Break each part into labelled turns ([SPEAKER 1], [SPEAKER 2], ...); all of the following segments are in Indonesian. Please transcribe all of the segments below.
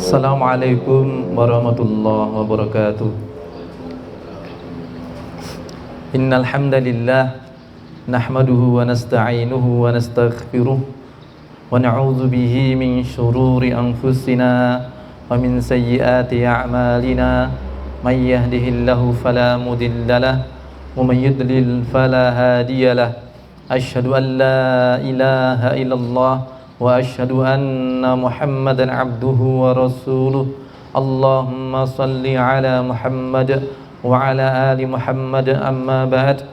[SPEAKER 1] Assalamualaikum warahmatullahi wabarakatuh. Innal hamdalillah nahmaduhu wa nasta'inuhu wa nastaghfiruh wa na'udzu bihi min shururi anfusina wa min sayyiati a'malina may yahdihillahu fala mudhillalah wa may yudlil fala hadiyalah. Asyhadu an la ilaha illallah wa asyhadu anna Muhammadan abduhu wa rasuluh. Allahumma salli ala Muhammad wa ala ali Muhammad. Amma ba'd.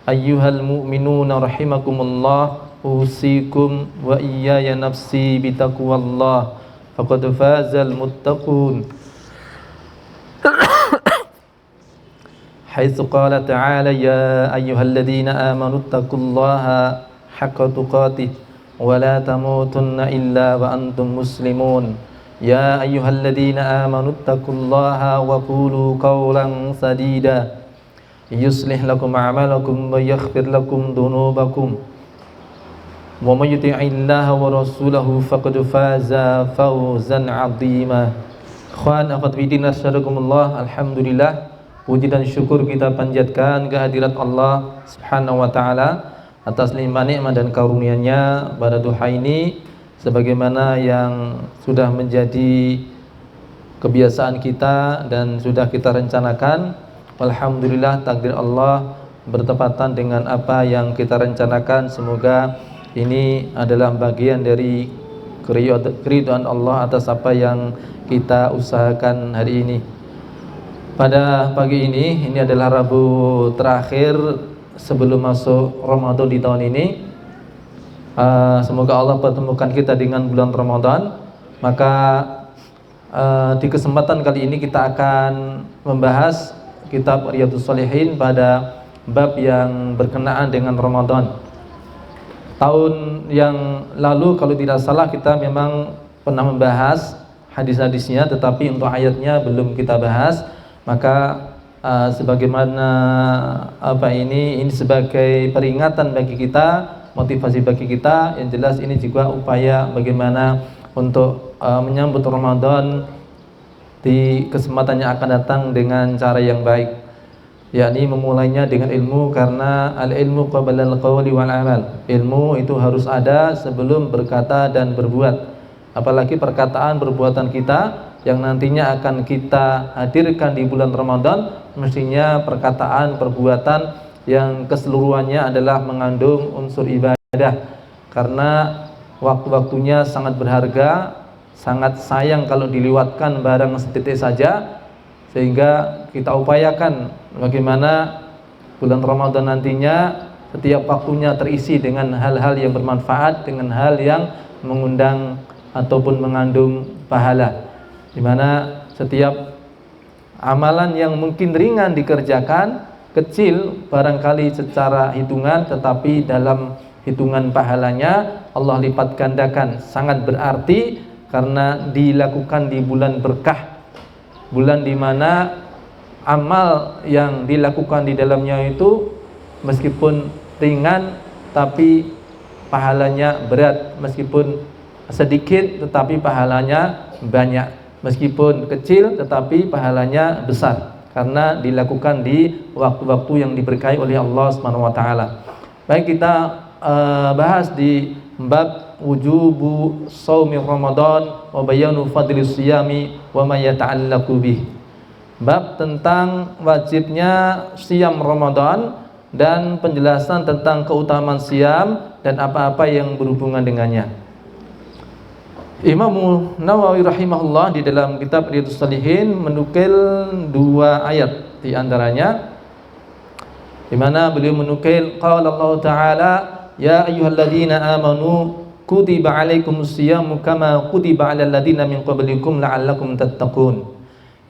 [SPEAKER 1] Ayyuhal mu'minuna rahimakumullah, usikum wa iyaya nafsi bitaqwallah faqad fazal muttaqun. Haitsu qala ta'ala ya ayyuhalladzina amanu taqullaha haqqa tuqatih wa la tamutunna illa wa antum muslimun. Ya ayyuhalladzina amanu taqullaha wa qulu qawlan sadida yuslih lakum a'malakum wa yaghfir lakum dhunubakum wa may yuti'illaha wa rasulahu faqad faza fawzan 'azima. Ikhwan akhwat fillah nasyarakumullah. Alhamdulillah, puji dan syukur kita panjatkan kehadirat Allah Subhanahu wa taala atas limpah nikmat dan karunia-Nya pada duha ini, sebagaimana yang sudah menjadi kebiasaan kita dan sudah kita rencanakan. Alhamdulillah, takdir Allah bertepatan dengan apa yang kita rencanakan. Semoga ini adalah bagian dari keridhaan Allah atas apa yang kita usahakan hari ini. Pada pagi ini adalah Rabu terakhir sebelum masuk Ramadan di tahun ini. Semoga Allah pertemukan kita dengan bulan Ramadan. Maka di kesempatan kali ini kita akan membahas kitab Riyadhus Shalihin pada bab yang berkenaan dengan Ramadan. Tahun yang lalu kalau tidak salah kita memang pernah membahas hadis-hadisnya, tetapi untuk ayatnya belum kita bahas. Maka sebagaimana ini sebagai peringatan bagi kita, motivasi bagi kita. Yang jelas ini juga upaya bagaimana untuk menyambut Ramadan di kesempatan yang akan datang dengan cara yang baik, yakni memulainya dengan ilmu, karena al-ilmu qabla al-qawli wal amal. Ilmu itu harus ada sebelum berkata dan berbuat. Apalagi perkataan perbuatan kita yang nantinya akan kita hadirkan di bulan Ramadan, mestinya perkataan perbuatan yang keseluruhannya adalah mengandung unsur ibadah, karena waktu-waktunya sangat berharga, sangat sayang kalau dilewatkan barang setitik saja. Sehingga kita upayakan bagaimana bulan Ramadan nantinya setiap waktunya terisi dengan hal-hal yang bermanfaat, dengan hal yang mengundang ataupun mengandung pahala, di mana setiap amalan yang mungkin ringan dikerjakan, kecil barangkali secara hitungan, tetapi dalam hitungan pahalanya Allah lipat gandakan, sangat berarti karena dilakukan di bulan berkah, bulan di mana amal yang dilakukan di dalamnya itu meskipun ringan tapi pahalanya berat, meskipun sedikit tetapi pahalanya banyak, meskipun kecil tetapi pahalanya besar, karena dilakukan di waktu-waktu yang diberkahi oleh Allah Subhanahu wa taala. Baik, kita bahas di bab wujubu shaumi Ramadan wa bayanu fadli siyami wa ma yata'allaqu bih. Bab tentang wajibnya siam Ramadan dan penjelasan tentang keutamaan siam dan apa-apa yang berhubungan dengannya. Imam Nawawi rahimahullah di dalam kitab Riyadhus Shalihin menukil dua ayat di antaranya, di mana beliau menukil qala Allah Ta'ala ya ayyuhalladzina amanu kutiba alaikumus siyamu kama kutiba alal ladzina min qablikum la'allakum tattaqun,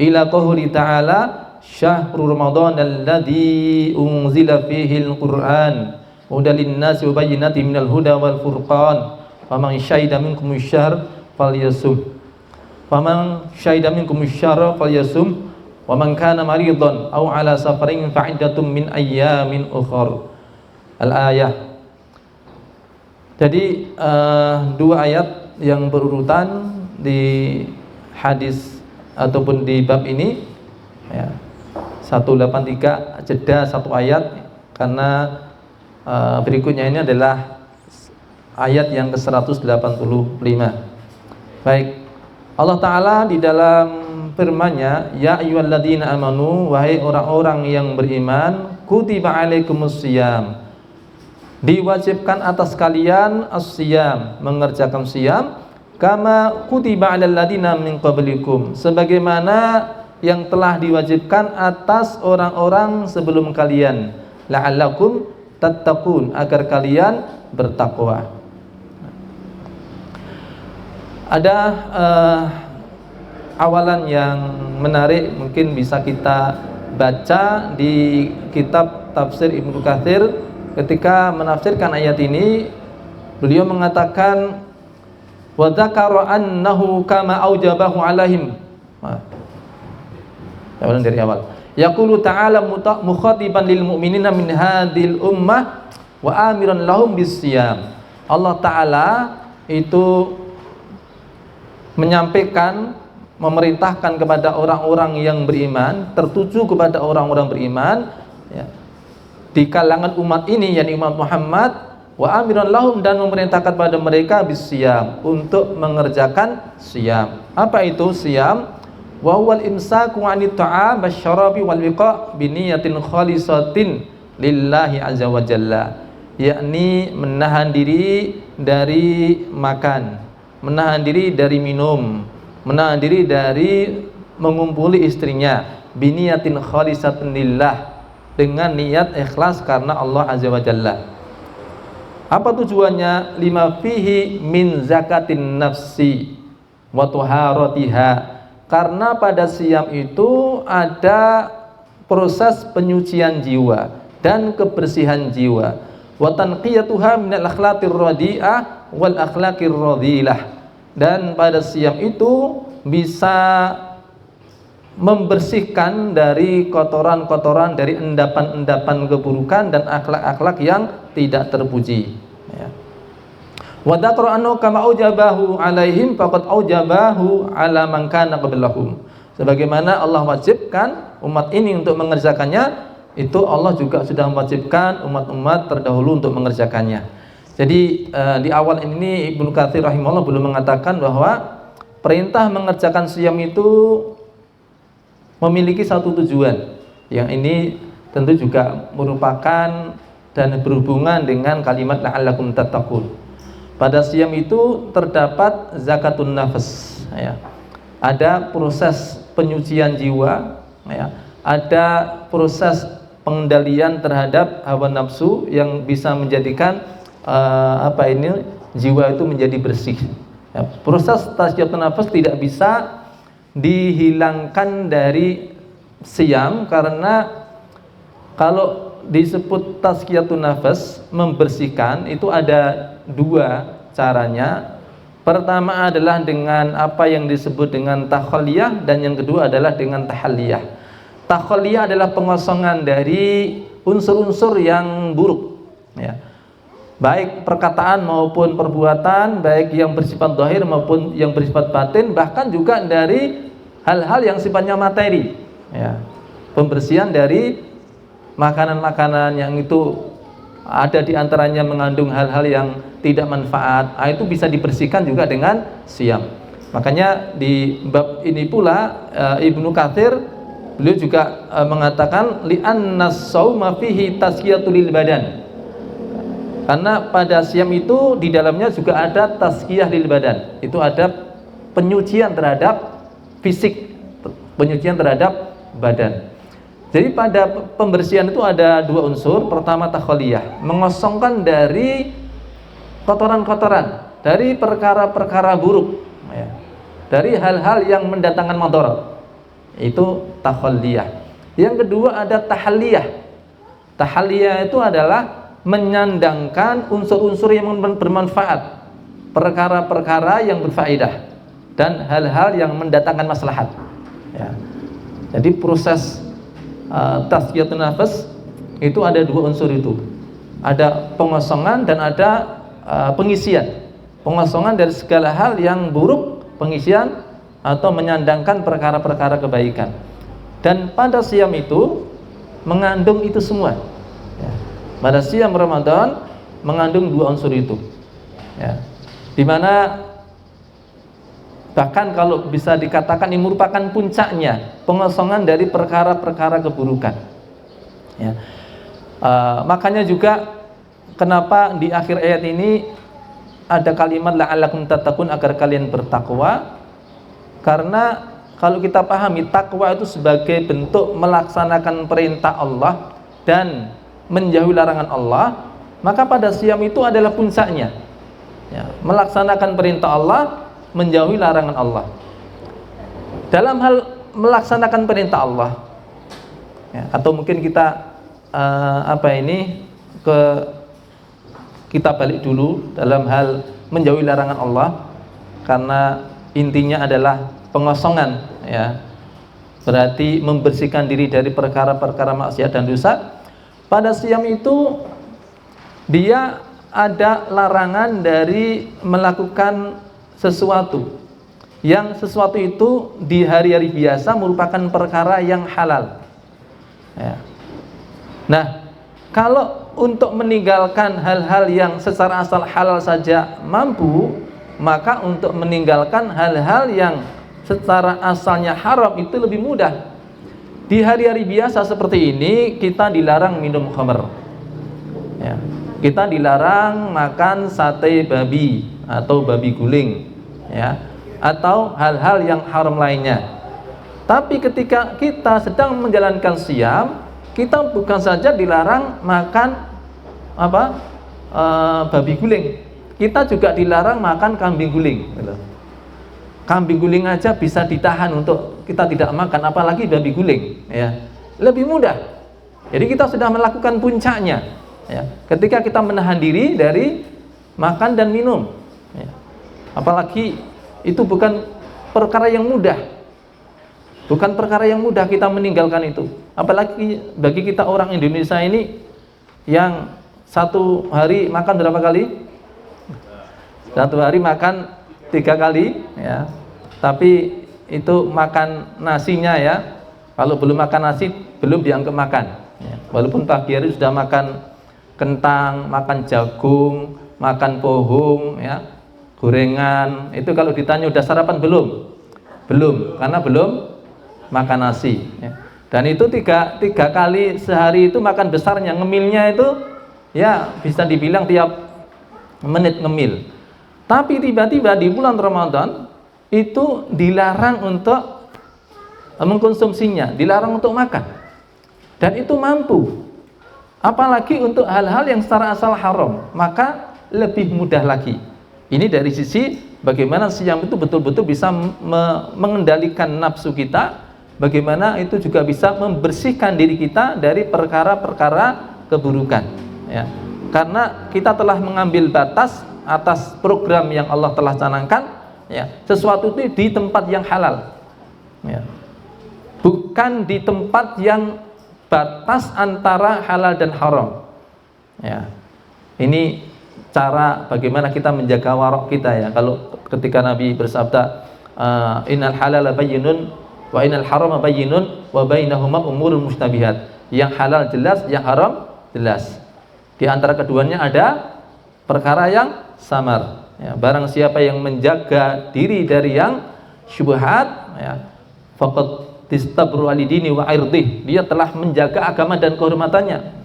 [SPEAKER 1] ila qouli ta'ala syahrul ramadan alladzi unzila fihi al-Qur'an hudan lin-nasi wa bayyinatin minal huda wal furqan faman syahida minkum asy-syahr falyasum falyasum wa man kana maridan aw ala safarin fa'iddatun min ayyamin ukhra. Al-ayah. Jadi dua ayat yang berurutan hadis ataupun di bab ini ya, 183 jeda satu ayat karena berikutnya ini adalah ayat yang ke-185. Baik, Allah Ta'ala di dalam firman-Nya, ya ayyuhalladzina amanu, wahai orang-orang yang beriman, kutiba alaikumusiyam, diwajibkan atas kalian as-siyam, mengerjakan siyam, kama kutiba alal ladzina min qablikum, sebagaimana yang telah diwajibkan atas orang-orang sebelum kalian, la'allakum tattaqun, agar kalian bertakwa. Ada awalan yang menarik mungkin bisa kita baca di kitab tafsir Ibnu Katsir. Ketika menafsirkan ayat ini, beliau mengatakan wa dzakara annahu kama aujabahu alaihim. Awalan dari awal. Yaqulu ta'ala mukhatiban lil mu'minina min hadhil ummah wa amiran lahum bisiyam. Allah Ta'ala itu menyampaikan, memerintahkan kepada orang-orang yang beriman, tertuju kepada orang-orang beriman ya, di kalangan umat ini, yakni umat Muhammad, wa amiran lahum, dan memerintahkan pada mereka bisiyam, untuk mengerjakan siyam. Apa itu siyam? Wa huwal imsaku 'anit ta'am wasyarabi wal wiqa' bi niyatin khalisatin lillahi azza wa jalla, yakni menahan diri dari makan, menahan diri dari minum, menahan diri dari mengumpuli istrinya, bi niyatin khalisatin lillah, dengan niat ikhlas karena Allah azza wa jalla. Apa tujuannya? Lima fihi min zakatin nafsi wa tuharatiha, karena pada siyam itu ada proses penyucian jiwa dan kebersihan jiwa, wa tanqiyatuha minal akhlaqir radi'ah wal akhlaqir radilah, dan pada siyam itu bisa membersihkan dari kotoran-kotoran, dari endapan-endapan keburukan dan akhlak-akhlak yang tidak terpuji ya. Wa dzakara annahu kama aujabahu alaihim faqad aujabahu ala man kana qablahum, sebagaimana Allah wajibkan umat ini untuk mengerjakannya, itu Allah juga sudah mewajibkan umat-umat terdahulu untuk mengerjakannya. Jadi di awal ini Ibnu Katsir rahimahullah belum mengatakan bahwa perintah mengerjakan siyam itu memiliki satu tujuan, yang ini tentu juga merupakan dan berhubungan dengan kalimat la'allakum tattaqun. Pada siyam itu terdapat zakatun nafas ya. Ada proses penyucian jiwa ya. Ada proses pengendalian terhadap hawa nafsu yang bisa menjadikan jiwa itu menjadi bersih ya. Proses tazkiyatun nafas tidak bisa dihilangkan dari siyam, karena kalau disebut tazkiyatun nafas, membersihkan, itu ada dua caranya. Pertama adalah dengan apa yang disebut dengan takhaliyah, dan yang kedua adalah dengan tahalliyah. Takhaliyah adalah pengosongan dari unsur-unsur yang buruk ya, baik perkataan maupun perbuatan, baik yang bersifat zahir maupun yang bersifat batin, bahkan juga dari hal-hal yang sifatnya materi ya. Pembersihan dari makanan-makanan yang itu ada di antaranya mengandung hal-hal yang tidak manfaat, itu bisa dibersihkan juga dengan siyam. Makanya di bab ini pula Ibnu Katsir beliau juga mengatakan li'annas shauma fihi tazkiyatul lil badan, karena pada siyam itu di dalamnya juga ada tazkiyah lil badan, itu ada penyucian terhadap fisik, penyucian terhadap badan. Jadi pada pembersihan itu ada dua unsur. Pertama takhaliyah, mengosongkan dari kotoran-kotoran, dari perkara-perkara buruk ya, dari hal-hal yang mendatangkan madarat, itu takhaliyah. Yang kedua ada tahalliyah. Tahalliyah itu adalah menyandangkan unsur-unsur yang bermanfaat, perkara-perkara yang berfaedah, dan hal-hal yang mendatangkan maslahat ya. Jadi proses tazkiyatun nafas itu ada dua unsur itu, ada pengosongan dan ada pengisian. Pengosongan dari segala hal yang buruk, pengisian atau menyandangkan perkara-perkara kebaikan. Dan pada siam itu mengandung itu semua. Ya. Pada siam Ramadan mengandung dua unsur itu. Ya. Dimana bahkan kalau bisa dikatakan ini merupakan puncaknya pengosongan dari perkara-perkara keburukan. Ya. Makanya juga kenapa di akhir ayat ini ada kalimat la'allakum tattaqun, agar kalian bertakwa. Karena kalau kita pahami takwa itu sebagai bentuk melaksanakan perintah Allah dan menjauhi larangan Allah, maka pada siam itu adalah puncaknya. Ya, melaksanakan perintah Allah, menjauhi larangan Allah. Dalam hal melaksanakan perintah Allah, ya, atau mungkin kita kita balik dulu dalam hal menjauhi larangan Allah, karena intinya adalah pengosongan, ya, berarti membersihkan diri dari perkara-perkara maksiat dan dosa. Pada siam itu dia ada larangan dari melakukan sesuatu yang sesuatu itu di hari-hari biasa merupakan perkara yang halal, ya. Nah, kalau untuk meninggalkan hal-hal yang secara asal halal saja mampu, maka untuk meninggalkan hal-hal yang secara asalnya haram itu lebih mudah. Di hari-hari biasa seperti ini kita dilarang minum khamr, ya. Kita dilarang makan sate babi atau babi guling, ya, atau hal-hal yang haram lainnya. Tapi ketika kita sedang menjalankan siam, kita bukan saja dilarang makan babi guling, kita juga dilarang makan kambing guling, gitu. Kambing guling aja bisa ditahan untuk kita tidak makan, apalagi babi guling, ya. Lebih mudah. Jadi kita sudah melakukan puncaknya, ya. Ketika kita menahan diri dari makan dan minum, ya. Apalagi itu bukan perkara yang mudah. Bukan perkara yang mudah kita meninggalkan itu. Apalagi bagi kita orang Indonesia ini yang satu hari makan berapa kali? Satu hari makan 3 kali, ya. Tapi itu makan nasinya, ya. Kalau belum makan nasi belum dianggap makan, ya. Walaupun pagi hari sudah makan kentang, makan jagung, makan pohung, ya, gorengan. Itu kalau ditanya udah sarapan belum? Belum, karena belum makan nasi, ya. Dan itu tiga kali sehari itu makan besarnya, ngemilnya itu ya bisa dibilang tiap menit ngemil. Tapi tiba-tiba di bulan Ramadan itu dilarang untuk mengkonsumsinya, dilarang untuk makan. Dan itu mampu. Apalagi untuk hal-hal yang secara asal haram, maka lebih mudah lagi. Ini dari sisi bagaimana siam itu betul-betul bisa mengendalikan nafsu kita, bagaimana itu juga bisa membersihkan diri kita dari perkara-perkara keburukan, ya. Karena kita telah mengambil batas atas program yang Allah telah canangkan, ya. Sesuatu itu di tempat yang halal, ya. Bukan di tempat yang batas antara halal dan haram, ya. Ini cara bagaimana kita menjaga warok kita, ya. Kalau ketika Nabi bersabda innal halala bayyinun wa innal harama bayyinun wa bainahuma umurul mustabihat. Yang halal jelas, yang haram jelas. Di antara keduanya ada perkara yang samar, ya. Barang siapa yang menjaga diri dari yang syubhat, ya, faqad tistabru alidini wa irdih, dia telah menjaga agama dan kehormatannya.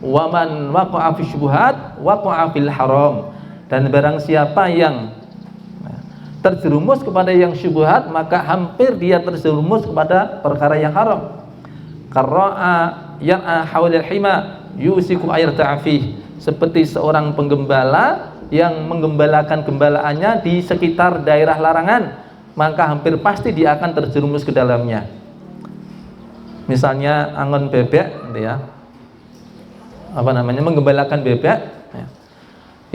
[SPEAKER 1] Wa man waqa'a fi syubhat waqa'a fil haram, dan barang siapa yang terjerumus kepada yang syubhat, maka hampir dia terjerumus kepada perkara yang haram. Qarra'a yar'a hawlal hima yusiku ayarta'a fih, seperti seorang penggembala yang menggembalakan gembalaannya di sekitar daerah larangan, maka hampir pasti dia akan terjerumus ke dalamnya. Misalnya angon bebek, gitu, ya, menggembalakan bebek, ya.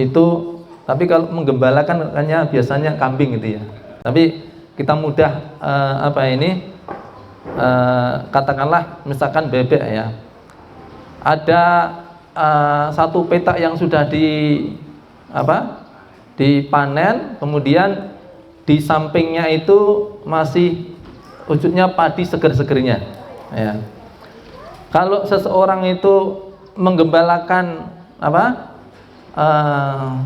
[SPEAKER 1] Itu, tapi kalau menggembalakan hanya biasanya kambing, gitu, ya. Tapi kita mudah katakanlah misalkan bebek, ya. Ada satu petak yang sudah dipanen, kemudian di sampingnya itu masih wujudnya padi seger-segernya. Ya. Kalau seseorang itu menggembalakan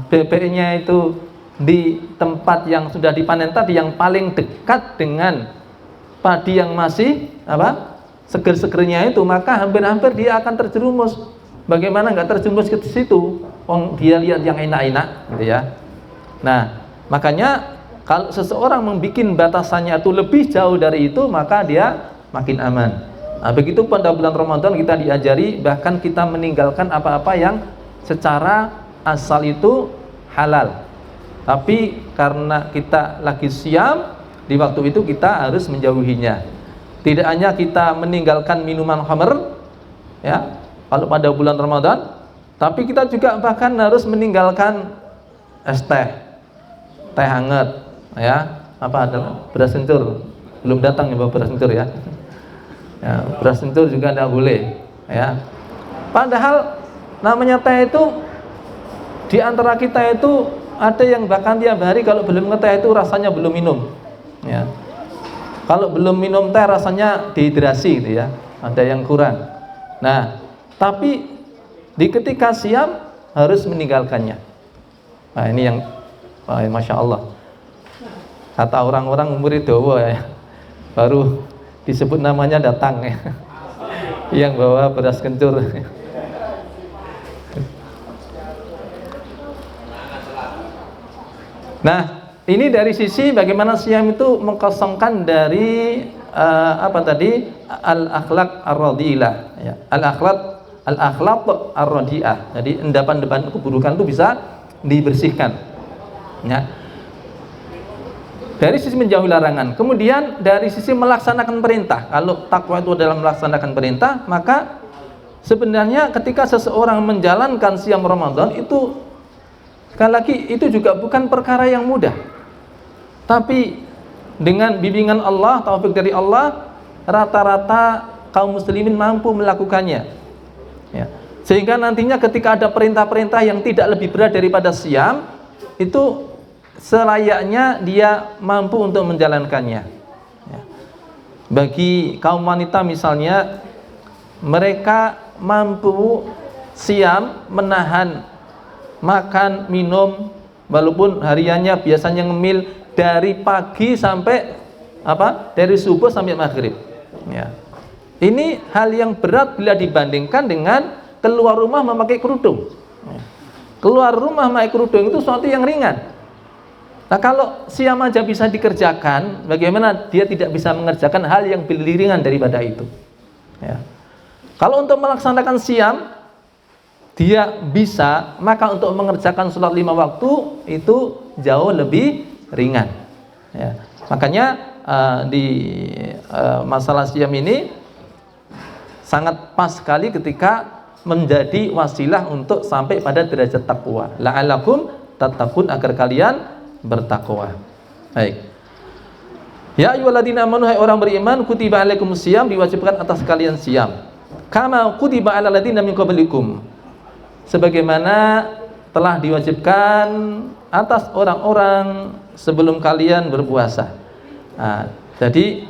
[SPEAKER 1] bebeknya itu di tempat yang sudah dipanen tadi, yang paling dekat dengan padi yang masih seger-segernya itu, maka hampir-hampir dia akan terjerumus. Bagaimana nggak terjerumus ke situ? Dia lihat yang enak-enak, gitu ya. Nah, makanya kalau seseorang membuat batasannya itu lebih jauh dari itu, maka dia makin aman. Nah, begitu pada bulan Ramadan kita diajari, bahkan kita meninggalkan apa-apa yang secara asal itu halal. Tapi karena kita lagi siam, di waktu itu kita harus menjauhinya. Tidak hanya kita meninggalkan minuman khamr, ya, kalau pada bulan Ramadan, tapi kita juga bahkan harus meninggalkan es teh hangat, ya, beras kencur. Belum datang ya beras kencur ya. Ya, beras kencur juga tidak boleh, ya. Padahal namanya teh itu di antara kita itu ada yang bahkan tiap hari kalau belum ngeteh itu rasanya belum minum, ya. Kalau belum minum teh rasanya dehidrasi, gitu ya. Ada yang kurang. Nah, tapi di ketika siam harus meninggalkannya. Nah, ini yang masya Allah. Kata orang-orang umur dawa ya, baru disebut namanya datang ya. Yang bawa beras kencur. Nah, ini dari sisi bagaimana siam itu mengkosongkan dari al-akhlaq ar-radhilah, ya. Al-akhlaq ar-radhi'ah. Jadi endapan-endapan keburukan itu bisa dibersihkan, ya. Dari sisi menjauhi larangan. Kemudian dari sisi melaksanakan perintah. Kalau takwa itu adalah melaksanakan perintah, maka sebenarnya ketika seseorang menjalankan siam Ramadan itu, sekali lagi, itu juga bukan perkara yang mudah. Tapi dengan bimbingan Allah, taufik dari Allah, rata-rata kaum muslimin mampu melakukannya, ya. Sehingga nantinya ketika ada perintah-perintah yang tidak lebih berat daripada siam, itu selayaknya dia mampu untuk menjalankannya, ya. Bagi kaum wanita misalnya, mereka mampu siam menahan makan, minum, walaupun hariannya biasanya ngemil dari pagi sampai dari subuh sampai maghrib, ya. Ini hal yang berat bila dibandingkan dengan keluar rumah memakai kerudung, ya. Keluar rumah memakai kerudung itu sesuatu yang ringan. Nah, kalau siam aja bisa dikerjakan, bagaimana dia tidak bisa mengerjakan hal yang lebih ringan daripada itu, ya. Kalau untuk melaksanakan siam dia bisa, maka untuk mengerjakan sholat 5 waktu itu jauh lebih ringan, ya. Makanya di masalah siam ini sangat pas sekali ketika menjadi wasilah untuk sampai pada derajat takwa. La'allakum tattaqun, agar kalian bertakwa. Baik. Ya ayyuhalladzina amanu, hai orang beriman, kutiba alaikumus siyam, diwajibkan atas kalian siam. Kama kutiba alal ladzina min qablikum, sebagaimana telah diwajibkan atas orang-orang sebelum kalian berpuasa. Nah, jadi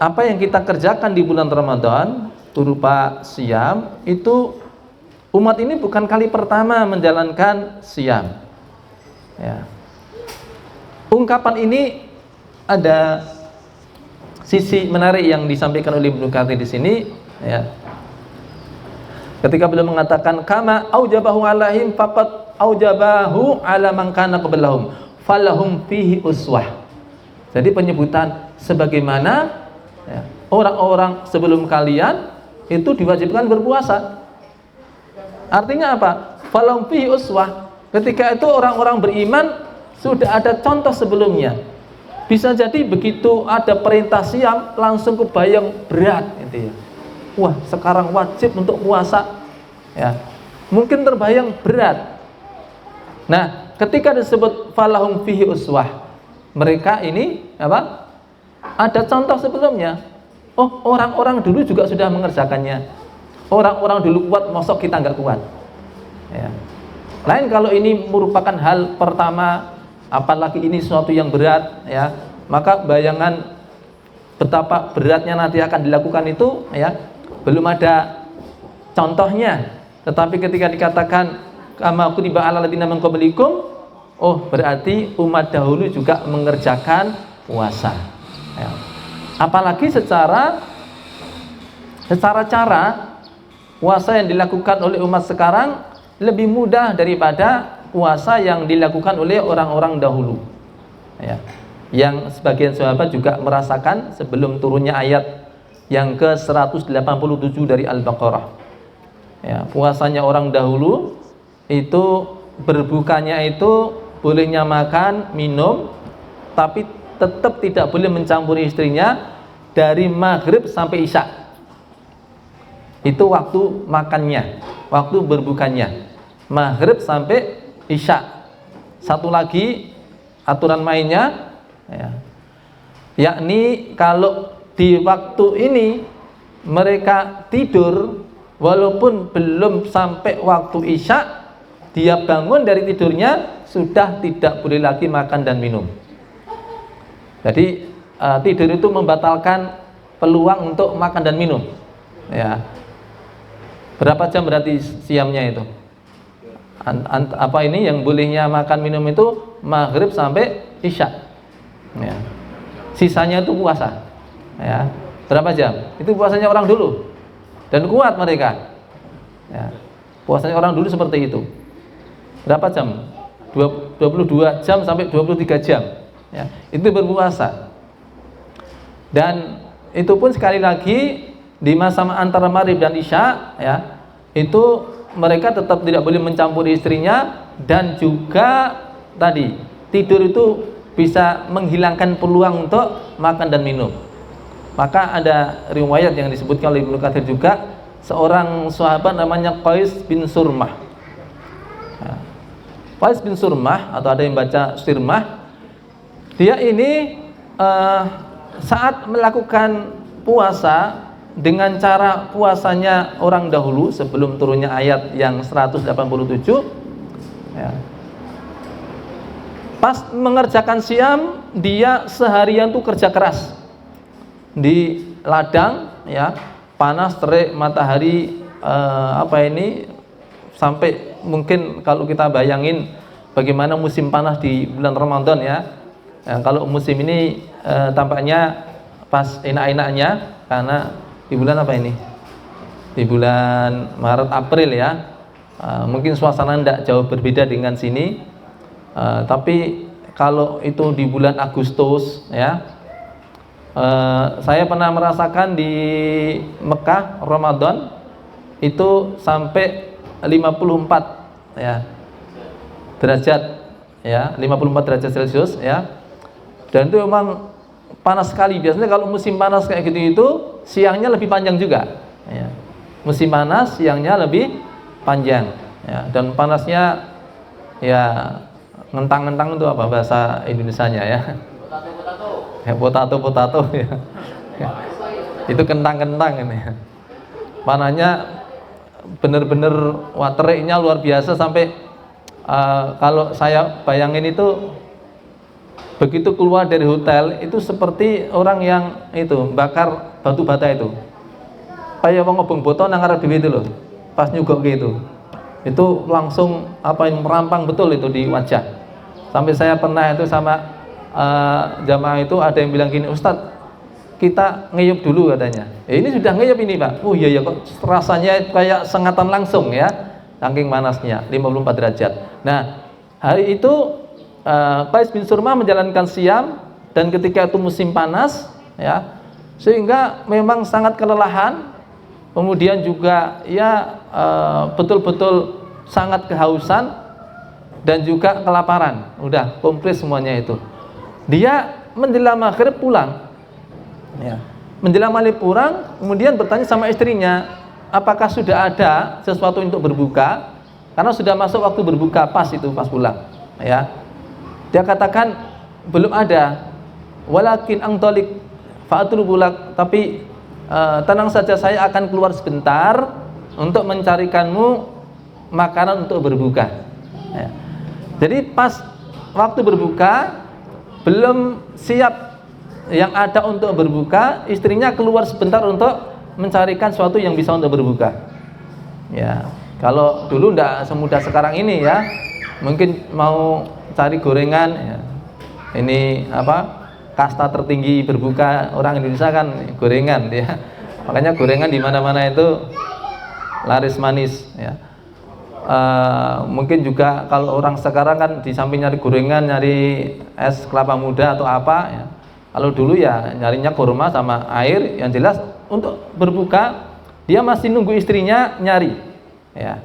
[SPEAKER 1] apa yang kita kerjakan di bulan Ramadan berupa siam itu, umat ini bukan kali pertama menjalankan siam, ya. Ungkapan ini ada sisi menarik yang disampaikan oleh Ibnu Katsir di sini, ya. Ketika beliau mengatakan kama aujabahu alaihim faqad aujabahu ala man kana qablahum falahum fihi uswah. Jadi penyebutan sebagaimana, ya, orang-orang sebelum kalian itu diwajibkan berpuasa. Artinya apa? Falahum fihi uswah. Ketika itu orang-orang beriman sudah ada contoh sebelumnya. Bisa jadi begitu ada perintah siam langsung kebayang berat, gitu ya. Wah, sekarang wajib untuk puasa, ya. Mungkin terbayang berat. Nah, ketika disebut falahum fihi uswah, mereka ini apa? Ada contoh sebelumnya. Oh, orang-orang dulu juga sudah mengerjakannya. Orang-orang dulu kuat, mosok kita nggak kuat, ya. Lain kalau ini merupakan hal pertama apalagi ini sesuatu yang berat, ya, maka bayangan betapa beratnya nanti akan dilakukan itu, ya, belum ada contohnya. Tetapi ketika dikatakan kama kutiba alal ladzina min qablikum, oh berarti umat dahulu juga mengerjakan puasa, ya. Apalagi secara cara puasa yang dilakukan oleh umat sekarang lebih mudah daripada puasa yang dilakukan oleh orang-orang dahulu, ya. Yang sebagian sahabat juga merasakan sebelum turunnya ayat yang ke-187 dari Al-Baqarah, ya, puasanya orang dahulu itu berbukanya itu bolehnya makan, minum, tapi tetap tidak boleh mencampuri istrinya dari maghrib sampai isya. Itu waktu makannya, waktu berbukanya, maghrib sampai isya. Satu lagi aturan mainnya, ya, yakni kalau di waktu ini mereka tidur walaupun belum sampai waktu isya, dia bangun dari tidurnya sudah tidak boleh lagi makan dan minum. Jadi tidur itu membatalkan peluang untuk makan dan minum, ya. Berapa jam berarti siamnya itu? Apa ini yang bolehnya makan minum itu maghrib sampai isya, ya. Sisanya itu puasa, ya. Berapa jam? Itu puasanya orang dulu dan kuat mereka, ya. Puasanya orang dulu seperti itu. Berapa jam? 22 jam sampai 23 jam, ya. Itu berpuasa. Dan itu pun sekali lagi di masa antara maghrib dan isya, ya, itu mereka tetap tidak boleh mencampuri istrinya, dan juga tadi tidur itu bisa menghilangkan peluang untuk makan dan minum. Maka ada riwayat yang disebutkan oleh Ibnu Katsir juga, seorang sahabat namanya Qais bin Surmah. Qais bin Surmah, atau ada yang baca Sirmah, dia ini saat melakukan puasa dengan cara puasanya orang dahulu sebelum turunnya ayat yang 187, ya, pas mengerjakan siam dia seharian tuh kerja keras di ladang, ya, panas terik matahari, sampai mungkin kalau kita bayangin bagaimana musim panas di bulan Ramadan, ya. Kalau musim ini tampaknya pas enak-enaknya, karena di bulan apa ini? Di bulan Maret April, ya. Mungkin suasana tidak jauh berbeda dengan sini. Tapi kalau itu di bulan Agustus, ya, saya pernah merasakan di Mekah Ramadan itu sampai 54, ya, derajat, ya, 54 derajat Celcius, ya. Dan itu memang panas sekali. Biasanya kalau musim panas kayak gitu itu siangnya lebih panjang juga, ya. Musim panas siangnya lebih panjang, ya. Dan panasnya, ya, ngentang-ngentang itu apa bahasa Indonesianya, ya? Potato, ya. Ya. Itu kentang-kentang ini. Panasnya bener-bener teriknya luar biasa sampai kalau saya bayangin itu begitu keluar dari hotel itu seperti orang yang itu bakar batu bata itu. Kayak wong ngobong boto nang arep dhewe itu loh. Pas nyugok gitu. Itu langsung yang merampang betul itu di wajah. Sampai saya pernah itu sama jamaah itu ada yang bilang gini, "Ustadz, kita ngeyup dulu," katanya. Ini sudah ngeyup ini, Pak. Oh iya kok rasanya kayak sengatan langsung, ya. Saking panasnya 54 derajat. Nah, hari itu Qais bin Surmah menjalankan siam, dan ketika itu musim panas, ya, sehingga memang sangat kelelahan, kemudian juga, ya, betul-betul sangat kehausan dan juga kelaparan, udah komplit semuanya itu. Dia menjelang maghrib pulang, ya, menjelang maghrib pulang, kemudian bertanya sama istrinya, apakah sudah ada sesuatu untuk berbuka, karena sudah masuk waktu berbuka pas pulang, ya. Dia katakan belum ada. Walakin angtolik fa'atrubulak, tapi tenang saja, saya akan keluar sebentar untuk mencarikanmu makanan untuk berbuka, ya. Jadi pas waktu berbuka belum siap yang ada untuk berbuka, istrinya keluar sebentar untuk mencarikan sesuatu yang bisa untuk berbuka. Ya, kalau dulu enggak semudah sekarang ini ya. Mungkin mau cari gorengan ya. Ini apa? Kasta tertinggi berbuka orang Indonesia kan gorengan ya. Makanya gorengan di mana-mana itu laris manis ya. Mungkin juga kalau orang sekarang kan di samping nyari gorengan, nyari es kelapa muda atau apa ya. Kalau dulu ya nyarinya kurma sama air. Yang jelas untuk berbuka dia masih nunggu istrinya nyari ya.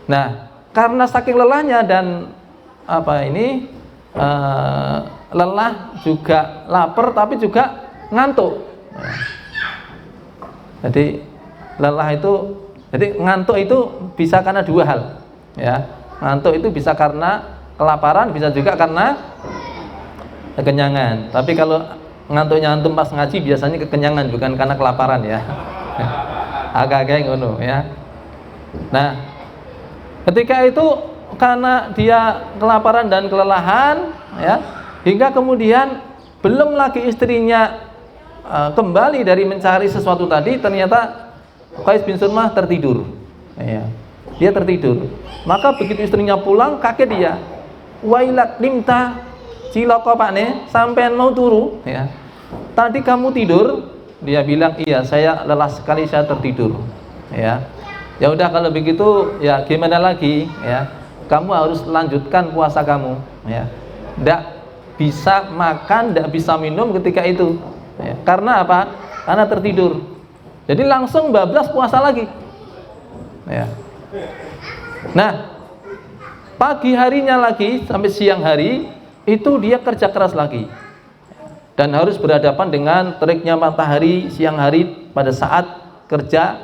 [SPEAKER 1] Nah, karena saking lelahnya dan lelah juga lapar tapi juga ngantuk ya. Jadi lelah itu, jadi ngantuk itu bisa karena dua hal ya. Ngantuk itu bisa karena kelaparan, bisa juga karena kekenyangan. Tapi kalau ngantuknya antum pas ngaji biasanya kekenyangan, bukan karena kelaparan ya. Agak-agak ngono ya. Nah, ketika itu karena dia kelaparan dan kelelahan ya, hingga kemudian belum lagi istrinya kembali dari mencari sesuatu tadi, ternyata Qais bin Surmah tertidur ya. Dia tertidur. Maka begitu istrinya pulang, kaget dia. Wailak nimta cilaka pakne, sampean mau turu ya. Tadi kamu tidur? Dia bilang, iya saya lelah sekali, saya tertidur ya. Ya udah kalau begitu ya gimana lagi ya, kamu harus lanjutkan puasa kamu ya. Nggak bisa makan, nggak bisa minum ketika itu ya. Karena apa? Karena tertidur. Jadi langsung bablas puasa lagi ya. Nah, pagi harinya lagi sampai siang hari itu dia kerja keras lagi dan harus berhadapan dengan teriknya matahari siang hari pada saat kerja,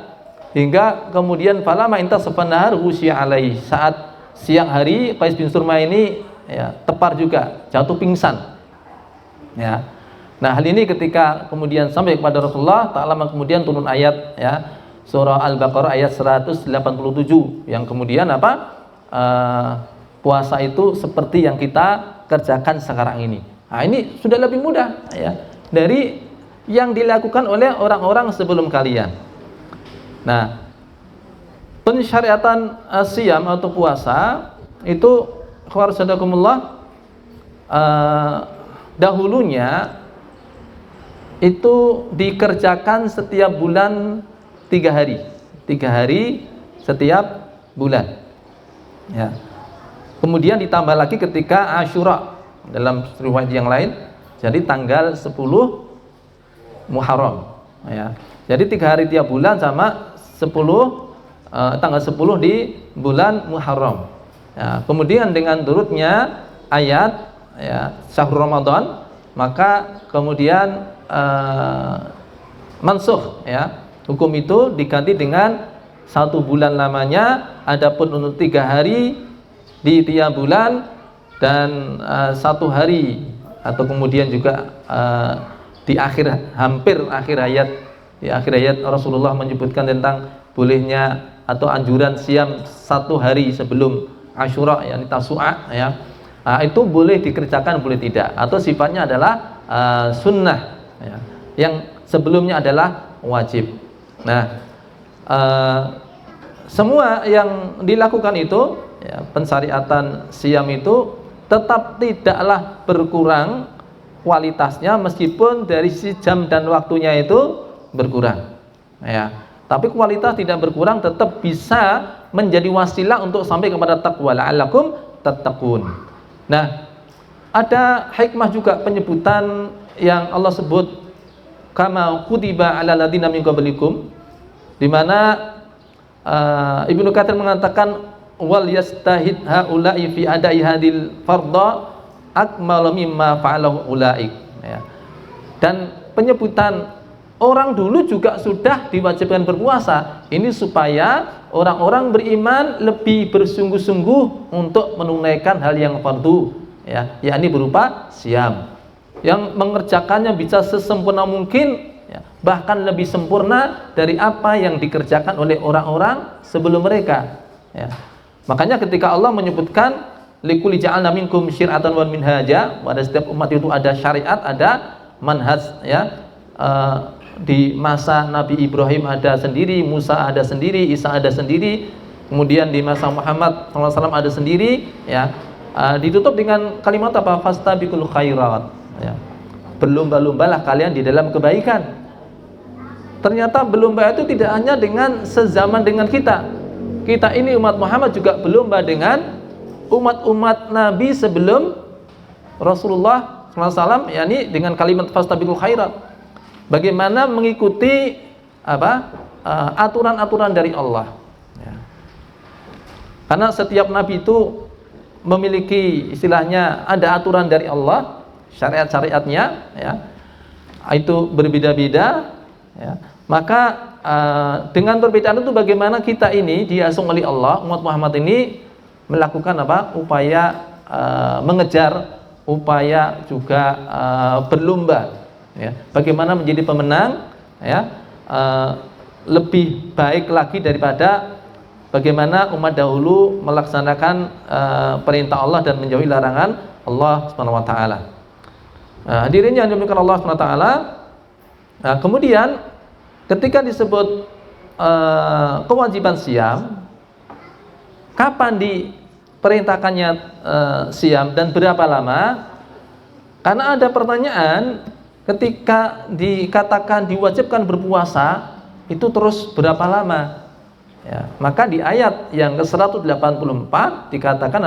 [SPEAKER 1] hingga kemudian falama intasafan nahar husya alaihi, saat siang hari Qais bin Surmah ini ya tepar juga, jatuh pingsan ya. Nah, hal ini ketika kemudian sampai kepada Rasulullah, tak lama kemudian turun ayat ya, surah Al-Baqarah ayat 187 yang kemudian apa? Puasa itu seperti yang kita kerjakan sekarang ini. Nah, ini sudah lebih mudah ya dari yang dilakukan oleh orang-orang sebelum kalian. Nah, pensyariatan siyam atau puasa itu khawarsadakumullah, dahulunya itu dikerjakan setiap bulan 3 hari, 3 hari setiap bulan ya. Kemudian ditambah lagi ketika Asyura dalam riwayat yang lain, jadi tanggal 10 Muharram ya. Jadi 3 hari tiap bulan sama 10 tanggal 10 di bulan Muharram ya. Kemudian dengan turutnya ayat ya syahrul Ramadan, maka kemudian mansukh ya, hukum itu diganti dengan 1 bulan lamanya. Adapun untuk 3 hari di tiap bulan dan 1 hari atau kemudian juga di hampir akhir ayat, di akhir ayat Rasulullah menyebutkan tentang bolehnya atau anjuran siam 1 hari sebelum Asyura yakni Tasu'a ya. Itu boleh dikerjakan, boleh tidak, atau sifatnya adalah sunnah ya. Yang sebelumnya adalah wajib. Nah, semua yang dilakukan itu ya, pensyariatan siam itu tetap tidaklah berkurang kualitasnya meskipun dari sisi jam dan waktunya itu berkurang ya. Tapi kualitas tidak berkurang, tetap bisa menjadi wasilah untuk sampai kepada taqwa, la'allakum tattaqun. Nah, ada hikmah juga penyebutan yang Allah sebut kama kutiba 'alal ladzina min qablikum, di mana Ibnu Katsir mengatakan wal yastahid haula'i fi adai hadil fardha akmalu mimma fa'alahu ulaik ya. Dan penyebutan orang dulu juga sudah diwajibkan berpuasa ini supaya orang-orang beriman lebih bersungguh-sungguh untuk menunaikan hal yang fardu ya, yakni berupa siam, yang mengerjakannya bisa sesempurna mungkin ya, bahkan lebih sempurna dari apa yang dikerjakan oleh orang-orang sebelum mereka ya. Makanya ketika Allah menyebutkan likulli ja'alna minkum syir'atan wa minhaja. Pada setiap umat itu ada syariat, ada manhaj, ya. Di masa Nabi Ibrahim ada sendiri, Musa ada sendiri, Isa ada sendiri, kemudian di masa Muhammad SAW ada sendiri, ya. Ditutup dengan kalimat apa? Fastabiqul khairat, ya. Berlomba-lombalah kalian di dalam kebaikan. Ternyata berlomba itu tidak hanya dengan sezaman dengan kita. Kita ini umat Muhammad juga berlomba dengan umat-umat Nabi sebelum Rasulullah SAW, yakni dengan kalimat fastabiqul khairat. Bagaimana mengikuti aturan-aturan dari Allah, ya. Karena setiap Nabi itu memiliki istilahnya ada aturan dari Allah, syariat-syariatnya, ya. Itu berbeda-beda, ya. Maka dengan perbedaan itu bagaimana kita ini diasung oleh Allah, umat Muhammad ini melakukan upaya mengejar, upaya juga berlomba, ya. Bagaimana menjadi pemenang, ya, lebih baik lagi daripada bagaimana umat dahulu melaksanakan perintah Allah dan menjauhi larangan Allah Subhanahu wa taala. Hadirin yang dimuliakan Allah Subhanahu wa taala, kemudian ketika disebut kewajiban siam, kapan diperintahkannya siam dan berapa lama? Karena ada pertanyaan, ketika dikatakan diwajibkan berpuasa itu terus berapa lama, ya. Maka di ayat yang ke-184 dikatakan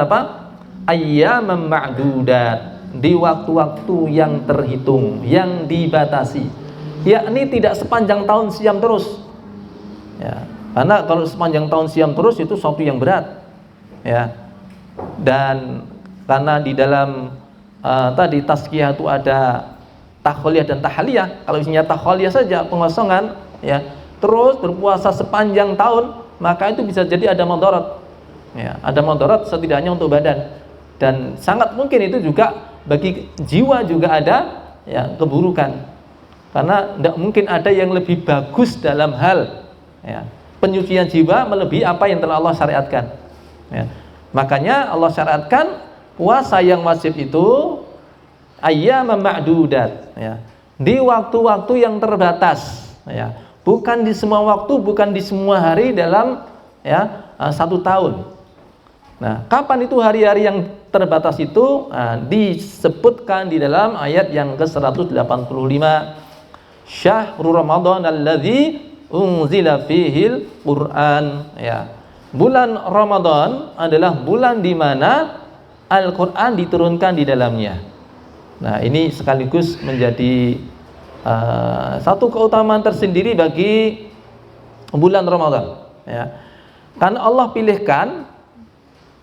[SPEAKER 1] ayyaman ma'dudat, di waktu-waktu yang terhitung, yang dibatasi, yakni tidak sepanjang tahun siam terus, ya. Karena kalau sepanjang tahun siam terus itu sesuatu yang berat, ya. Dan karena di dalam tadi tazkiyah itu ada takholiyah dan tahliyah. Kalau isinya takholiyah saja, pengosongan, ya, terus berpuasa sepanjang tahun, maka itu bisa jadi ada madarat, ya, ada madarat setidaknya untuk badan, dan sangat mungkin itu juga bagi jiwa juga ada, ya, keburukan. Karena tidak mungkin ada yang lebih bagus dalam hal, ya, penyucian jiwa melebihi apa yang telah Allah syariatkan, ya. Makanya Allah syariatkan puasa yang wajib itu ayyaman ma'dudat, ya, di waktu-waktu yang terbatas, ya. Bukan di semua waktu, bukan di semua hari dalam, ya, 1 tahun. Nah, kapan itu hari-hari yang terbatas itu? Disebutkan di dalam ayat yang ke-185, Syahrul Ramadan alladzi unzila fihil Qur'an, ya. Bulan Ramadan adalah bulan di mana Al-Qur'an diturunkan di dalamnya. Nah, ini sekaligus menjadi satu keutamaan tersendiri bagi bulan Ramadan, ya. Karena Allah pilihkan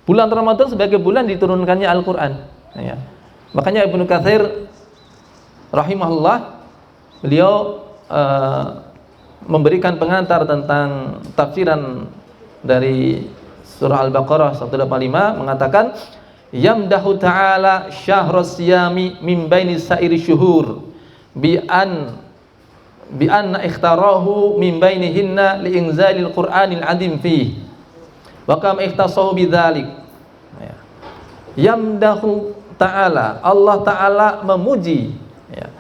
[SPEAKER 1] bulan Ramadan sebagai bulan diturunkannya Al-Qur'an, ya. Makanya Ibnu Katsir rahimahullah, beliau memberikan pengantar tentang tafsiran dari surah Al-Baqarah 185, mengatakan yamdahu ta'ala syahrus siyami min baini sa'iri syuhur bi anna ikhtarahu min bainihinna li inzalil qur'anil azim fi wa kam ikhtasahu bidzalik, ya. Yamdahu ta'ala, Allah ta'ala memuji, ya,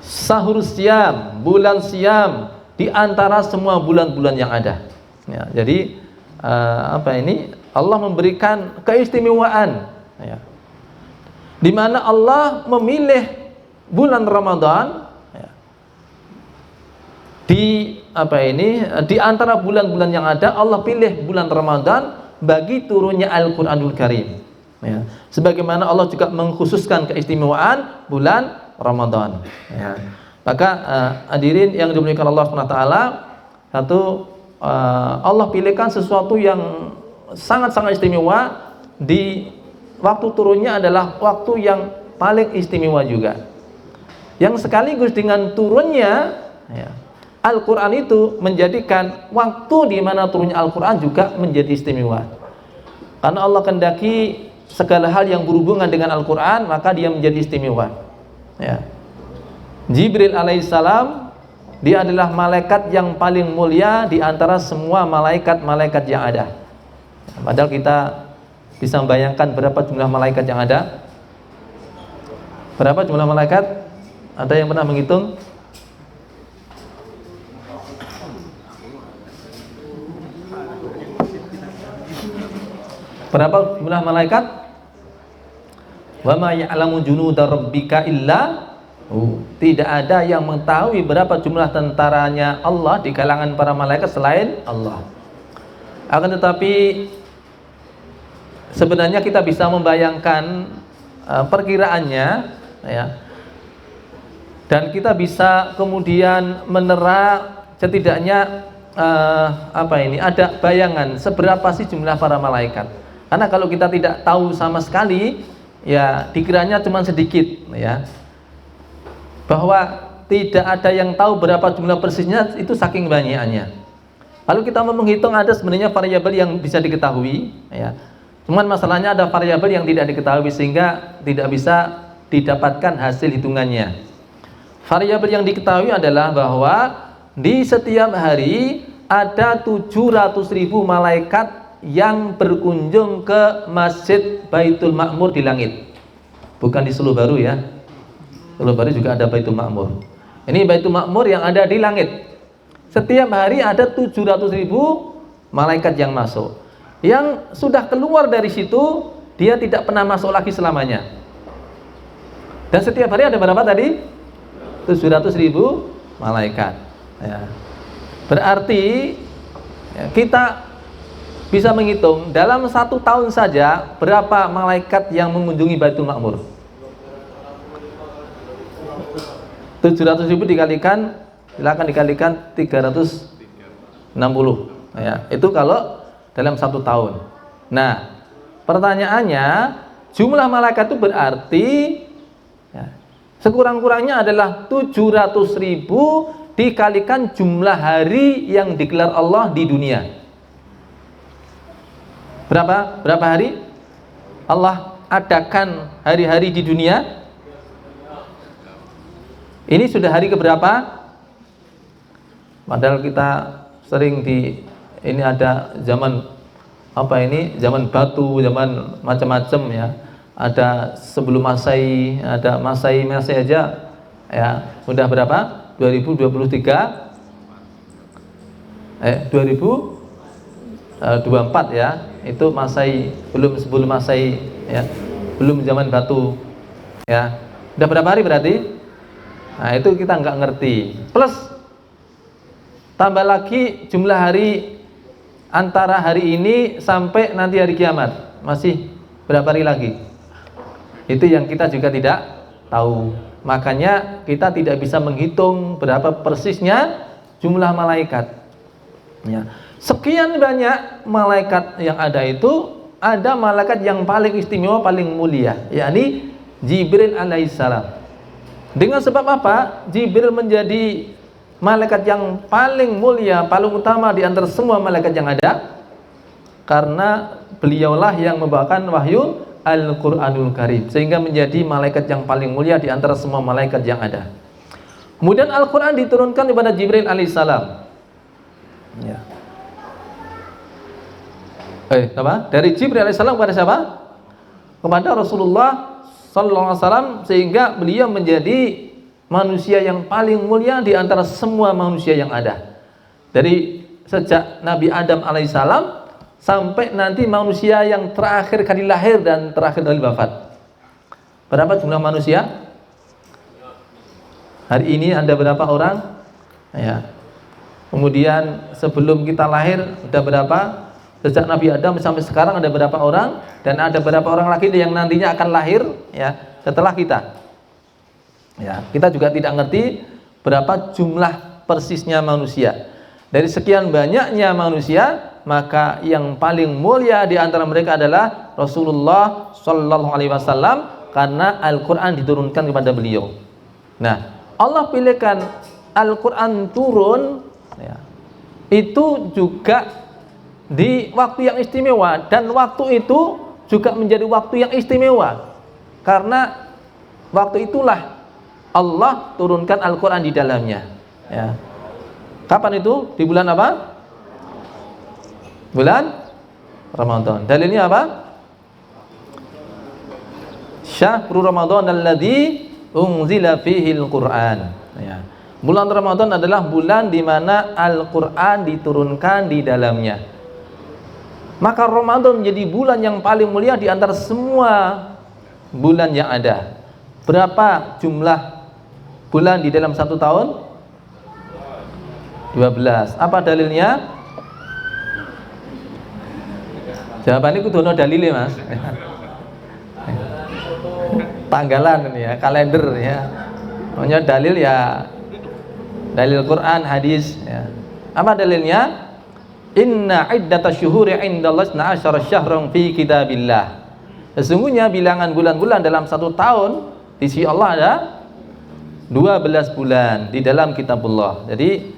[SPEAKER 1] sahur siam, bulan siam di antara semua bulan-bulan yang ada, ya. Jadi Allah memberikan keistimewaan, ya, di mana Allah memilih bulan Ramadan, ya, di antara bulan-bulan yang ada Allah pilih bulan Ramadan bagi turunnya Al-Qur'anul Karim, ya. Sebagaimana Allah juga mengkhususkan keistimewaan bulan Ramadan, ya. Maka hadirin yang dimuliakan Allah SWT, Allah pilihkan sesuatu yang sangat-sangat istimewa, di waktu turunnya adalah waktu yang paling istimewa juga, yang sekaligus dengan turunnya, ya, Al-Quran itu menjadikan waktu di mana turunnya Al-Quran juga menjadi istimewa. Karena Allah kehendaki segala hal yang berhubungan dengan Al-Quran, maka dia menjadi istimewa, ya. Jibril alaihissalam, dia adalah malaikat yang paling mulia di antara semua malaikat-malaikat yang ada. Padahal kita Bisa membayangkan berapa jumlah malaikat yang ada? Berapa jumlah malaikat? Ada yang pernah menghitung? Berapa jumlah malaikat? Wa ma ya'lamu junuda rabbika illa tidak ada yang mengetahui berapa jumlah tentaranya Allah di kalangan para malaikat selain Allah. Akan tetapi sebenarnya kita bisa membayangkan perkiraannya, ya. Dan kita bisa kemudian menera setidaknya ada bayangan seberapa sih jumlah para malaikat. Karena kalau kita tidak tahu sama sekali, ya dikiranya cuma sedikit, ya. Bahwa tidak ada yang tahu berapa jumlah persisnya, itu saking banyaknya. Kalau kita mau menghitung, ada sebenarnya variabel yang bisa diketahui, ya. Cuman masalahnya ada variabel yang tidak diketahui sehingga tidak bisa didapatkan hasil hitungannya. Variabel yang diketahui adalah bahwa di setiap hari ada 700.000 malaikat yang berkunjung ke Masjid Baitul Ma'mur di langit. Bukan di Solo Baru, ya. Solo Baru juga ada Baitul Ma'mur. Ini Baitul Ma'mur yang ada di langit. Setiap hari ada 700.000 malaikat yang masuk. Yang sudah keluar dari situ, dia tidak pernah masuk lagi selamanya. Dan setiap hari ada berapa tadi? 700.000 malaikat, ya. Berarti ya, kita bisa menghitung dalam 1 tahun saja berapa malaikat yang mengunjungi Baitul Ma'mur. 700.000 dikalikan, silakan dikalikan 360, ya. Itu kalau dalam 1 tahun. Nah, pertanyaannya, jumlah malaikat itu berarti, ya, sekurang-kurangnya adalah 700.000 dikalikan jumlah hari yang digelar Allah di dunia. Berapa hari Allah adakan hari-hari di dunia? Ini sudah hari keberapa? Padahal kita sering ini ada zaman zaman batu, zaman macam-macam, ya. Ada sebelum Masehi, ada Masehi aja, ya. Udah berapa? 2023 2024, ya. Itu Masehi, sebelum Masehi, ya. Belum zaman batu, ya. Udah berapa hari berarti? Nah, itu kita nggak ngerti. Plus tambah lagi jumlah hari antara hari ini sampai nanti hari kiamat, masih berapa hari lagi? Itu yang kita juga tidak tahu. Makanya kita tidak bisa menghitung berapa persisnya jumlah malaikat, ya. Sekian banyak malaikat yang ada itu, ada malaikat yang paling istimewa, paling mulia, yakni Jibril alaihissalam. Dengan sebab apa? Jibril menjadi malaikat yang paling mulia, paling utama di antara semua malaikat yang ada, karena beliaulah yang membawakan wahyu Al-Quranul Karim, sehingga menjadi malaikat yang paling mulia di antara semua malaikat yang ada. Kemudian Al-Quran diturunkan kepada Jibril alaihissalam, ya. Dari Jibril alaihissalam kepada siapa? Kepada Rasulullah sallallahu alaihi wasallam, sehingga beliau menjadi manusia yang paling mulia di antara semua manusia yang ada. Dari sejak Nabi Adam alaihissalam sampai nanti manusia yang terakhir kali lahir dan terakhir kali wafat. Berapa jumlah manusia? Hari ini ada berapa orang? Ya. Kemudian sebelum kita lahir ada berapa? Sejak Nabi Adam sampai sekarang ada berapa orang? Dan ada berapa orang lagi yang nantinya akan lahir, ya, setelah kita? Ya, kita juga tidak ngerti berapa jumlah persisnya manusia. Dari sekian banyaknya manusia, maka yang paling mulia di antara mereka adalah Rasulullah sallallahu alaihi wasallam, karena Al-Qur'an diturunkan kepada beliau. Nah, Allah pilihkan Al-Qur'an turun, ya, itu juga di waktu yang istimewa, dan waktu itu juga menjadi waktu yang istimewa karena waktu itulah Allah turunkan Al-Quran di dalamnya, ya. Kapan itu? Di bulan apa? Bulan Ramadan. Dalilnya apa? Syahrul Ramadan alladzi unzila fihi al-Qur'an. Ya. Bulan Ramadan adalah bulan di mana Al-Qur'an diturunkan di dalamnya. Maka Ramadan menjadi bulan yang paling mulia di antara semua bulan yang ada. Berapa jumlah bulan di dalam satu tahun? 12. Apa dalilnya? Jawabannya kudu ono dalile, Mas. Tanggalan ini ya, kalender ya. Pokoknya dalil ya dalil Quran, hadis ya. Apa dalilnya? Inna iddatash syuhuri 'indallahi 12 syahran fi kitabillah. Sesungguhnya bilangan bulan-bulan dalam satu tahun di sisi Allah ada 12 bulan di dalam kitabullah. Jadi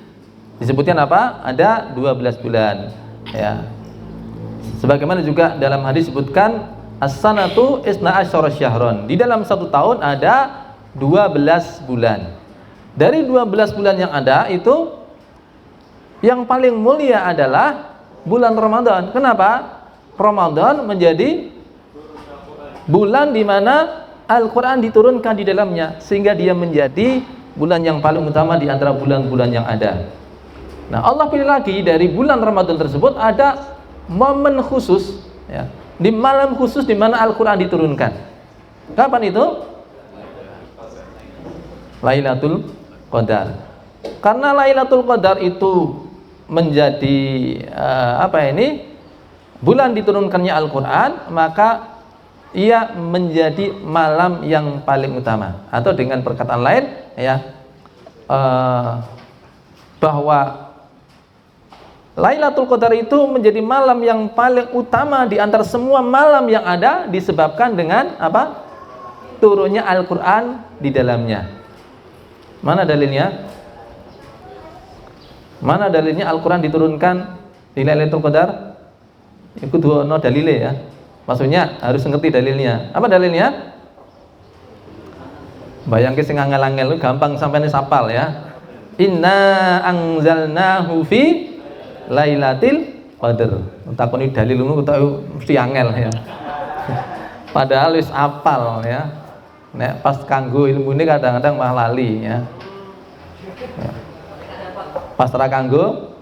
[SPEAKER 1] disebutkan apa? Ada 12 bulan ya. Sebagaimana juga dalam hadis disebutkan as-sanatu isna asyara syahron. Di dalam satu tahun ada 12 bulan. Dari 12 bulan yang ada itu yang paling mulia adalah bulan Ramadan. Kenapa? Ramadan menjadi bulan di mana Al-Quran diturunkan di dalamnya, sehingga dia menjadi bulan yang paling utama di antara bulan-bulan yang ada. Nah, Allah pilih lagi dari bulan Ramadan tersebut ada momen khusus ya, di malam khusus di mana Al-Quran diturunkan. Kapan itu? Lailatul Qadar. Karena Lailatul Qadar itu menjadi bulan diturunkannya Al-Quran, maka ia menjadi malam yang paling utama. Atau dengan perkataan lain ya, bahwa Lailatul Qadar itu menjadi malam yang paling utama di antara semua malam yang ada, disebabkan dengan apa? Turunnya Al-Quran di dalamnya. Mana dalilnya? Mana dalilnya Al-Quran diturunkan di Lailatul Qadar? Itu dua dalile ya. Maksudnya harus ngerti dalilnya. Apa dalilnya? Bayangke sing angel-angel gampang sampeyan sapal ya. Inna anzalnahu fi Lailatul Qadar. Takoni dalil ngono mesti angel ya. Padahal wis apal ya. Nek pas kanggo ilmune kadang-kadang malah lali ya. Pas ra kanggo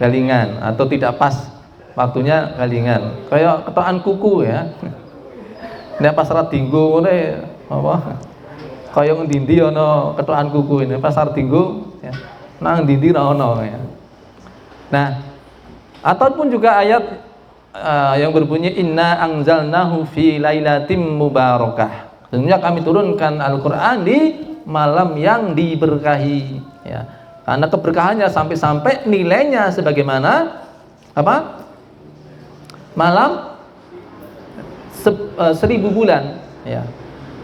[SPEAKER 1] galingan atau tidak pas waktunya galingan. Kayak ketokan kuku ya. Nek pas ra dinggo ngene apa? Kaya ngendi-endi ana ketokan kuku ini pas ra dinggo ya. Nang ndi-ndi ra ono ya. Nah, ataupun juga ayat yang berbunyi inna anzalnahu fi lailatin mubarakah. Sesungguhnya kami turunkan Al-Quran di malam yang diberkahi ya. Karena keberkahannya sampai-sampai nilainya sebagaimana apa? Malam 1000 bulan ya.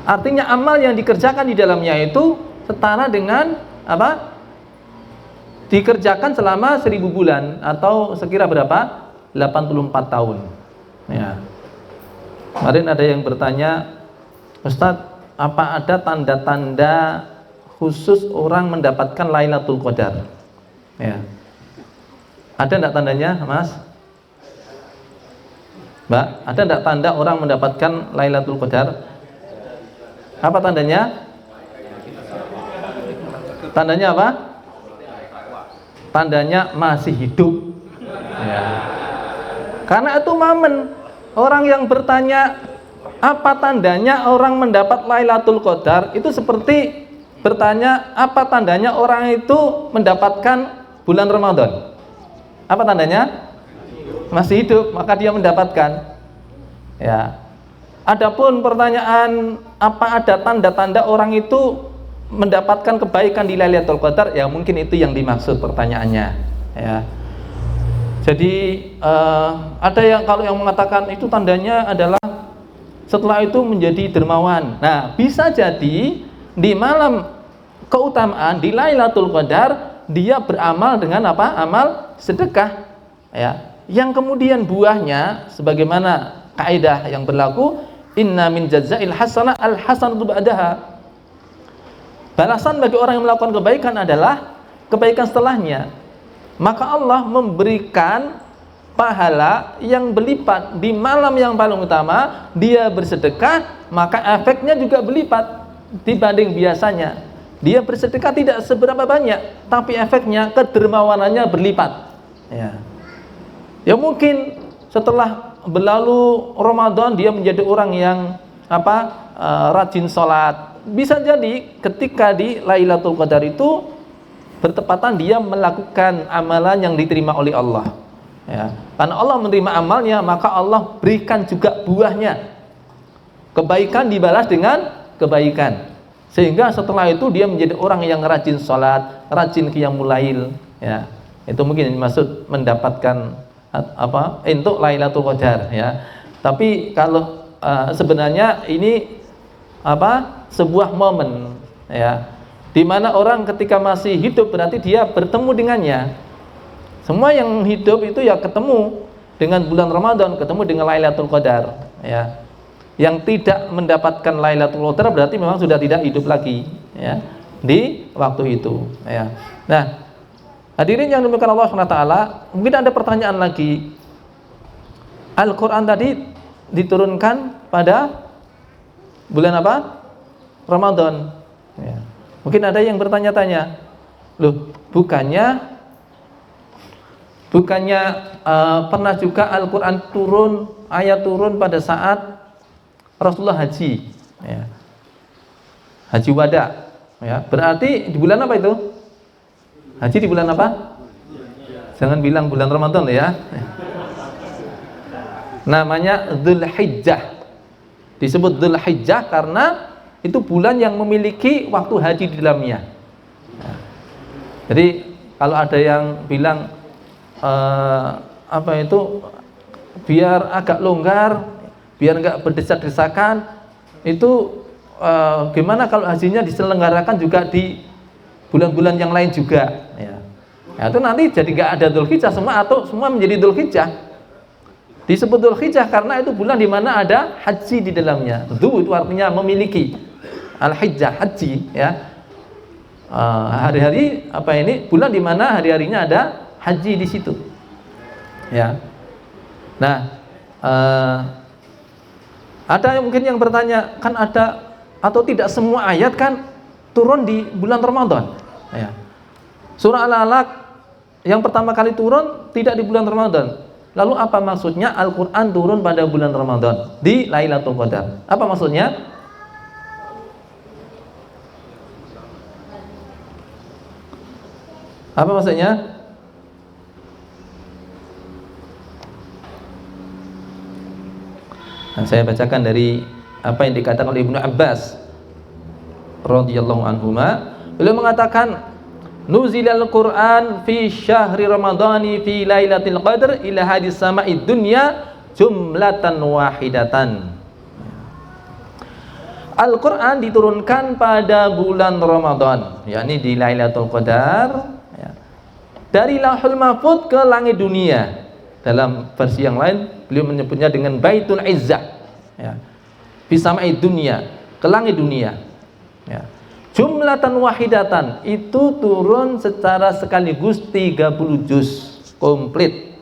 [SPEAKER 1] Artinya amal yang dikerjakan di dalamnya itu setara dengan apa? Dikerjakan selama 1000 bulan atau sekira berapa? 84 tahun ya. Kemarin ada yang bertanya, Ustadz, apa ada tanda-tanda khusus orang mendapatkan Lailatul Qadar? Ya. Ada enggak tandanya, Mas? Mbak, ada enggak tanda orang mendapatkan Lailatul Qadar? Apa tandanya? Tandanya apa? Tandanya masih hidup. Ya. Karena itu momen orang yang bertanya apa tandanya orang mendapat Lailatul Qadar, itu seperti bertanya apa tandanya orang itu mendapatkan bulan Ramadan. Apa tandanya? Masih hidup, maka dia mendapatkan. Ya. Adapun pertanyaan apa ada tanda-tanda orang itu mendapatkan kebaikan di Lailatul Qadar, ya mungkin itu yang dimaksud pertanyaannya. Ya. Jadi ada yang kalau yang mengatakan itu tandanya adalah setelah itu menjadi dermawan. Nah, bisa jadi di malam keutamaan di Lailatul Qadar dia beramal dengan apa? Amal sedekah. Ya. Yang kemudian buahnya sebagaimana kaidah yang berlaku, inna min jazail hasanah al hasanatu ba'daha. Balasan bagi orang yang melakukan kebaikan adalah kebaikan setelahnya. Maka Allah memberikan pahala yang berlipat di malam yang paling utama, dia bersedekah maka efeknya juga berlipat dibanding biasanya. Dia bersedekah tidak seberapa banyak, tapi efeknya kedermawanannya berlipat. Ya mungkin setelah berlalu Ramadan dia menjadi orang yang rajin sholat. Bisa jadi ketika di Lailatul Qadar itu bertepatan dia melakukan amalan yang diterima oleh Allah. Karena Allah menerima amalnya, maka Allah berikan juga buahnya. Kebaikan dibalas dengan kebaikan. Sehingga setelah itu dia menjadi orang yang rajin sholat, rajin qiyamul lail. Itu mungkin dimaksud mendapatkan untuk Lailatul Qadar. Tapi kalau sebenarnya ini sebuah momen, di mana orang ketika masih hidup berarti dia bertemu dengannya. Semua yang hidup itu ya ketemu dengan bulan Ramadan, ketemu dengan Lailatul Qadar. Yang tidak mendapatkan Lailatul Qadar berarti memang sudah tidak hidup lagi di waktu itu. Nah, hadirin yang dimuliakan Allah SWT, mungkin ada pertanyaan lagi. Al-Quran tadi diturunkan pada bulan apa? Ramadan. Mungkin ada yang bertanya-tanya, loh, bukannya pernah juga Al-Quran ayat turun pada saat Rasulullah haji, haji wada, berarti di bulan apa itu? Haji di bulan apa? Jangan bilang bulan Ramadan ya. Namanya Dzulhijjah. Disebut Dzulhijjah karena itu bulan yang memiliki waktu haji di dalamnya. Jadi kalau ada yang bilang biar agak longgar, biar enggak berdesak-desakan, itu gimana kalau hajinya diselenggarakan juga di bulan-bulan yang lain juga, itu nanti jadi enggak ada Dzulhijjah semua atau semua menjadi Dzulhijjah. Disebut Dzulhijjah karena itu bulan di mana ada haji di dalamnya. Dzu itu artinya memiliki, al-hijjah haji, hari-hari bulan di mana hari-harinya ada haji di situ. Nah, ada yang mungkin yang bertanya, kan ada atau tidak semua ayat kan turun di bulan Ramadan. Surah Al-Alaq yang pertama kali turun tidak di bulan Ramadan. Lalu apa maksudnya Al-Quran turun pada bulan Ramadan di Lailatul Qadar? Apa maksudnya? Apa maksudnya? Nah, saya bacakan dari apa yang dikatakan oleh Ibnu Abbas radhiyallahu anhuma. Beliau mengatakan, nuzilal Qur'an fi syahri Ramadhani fi lailatul qadr ila hadis sama'id dunya jumlatan wahidatan. Al-Qur'an diturunkan pada bulan Ramadan, yakni di Lailatul Qadar, dari Lauhul Mahfuz ke langit dunia. Dalam versi yang lain beliau menyebutnya dengan Baitul Izzah, fi sama'id dunya, ke langit dunia. Jumlatan wahidatan, itu turun secara sekaligus 30 juz komplit.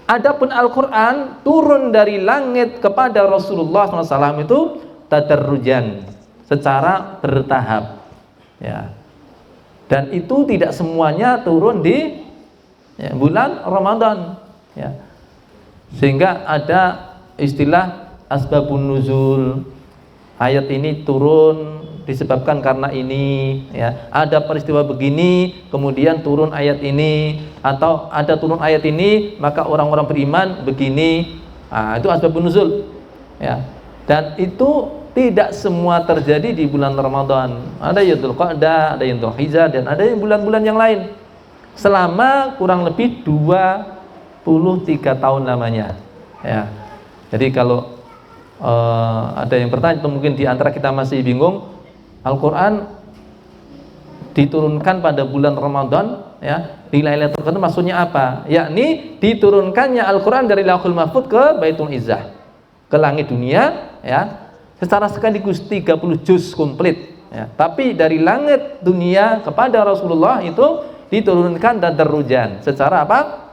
[SPEAKER 1] Adapun Al-Quran turun dari langit kepada Rasulullah SAW itu tadarrujan, secara bertahap. Dan itu tidak semuanya turun di bulan Ramadan. Sehingga ada istilah asbabun nuzul. Ayat ini turun disebabkan karena ini, ada peristiwa begini kemudian turun ayat ini, atau ada turun ayat ini maka orang-orang beriman begini. Itu asbabun nuzul, dan itu tidak semua terjadi di bulan Ramadan. Ada yang Dzulqa'dah, ada yang Dzulhijjah, dan ada yang bulan-bulan yang lain selama kurang lebih 23 tahun lamanya. Jadi kalau ada yang bertanya, atau mungkin di antara kita masih bingung, Al-Quran diturunkan pada bulan Ramadan, di Lailatul Qadar maksudnya apa? Yakni diturunkannya Al-Quran dari Lauhul Mahfuz ke Baitul Izzah, ke langit dunia, secara sekaligus 30 juz komplit. Tapi dari langit dunia kepada Rasulullah itu diturunkan tadarrujan, secara apa?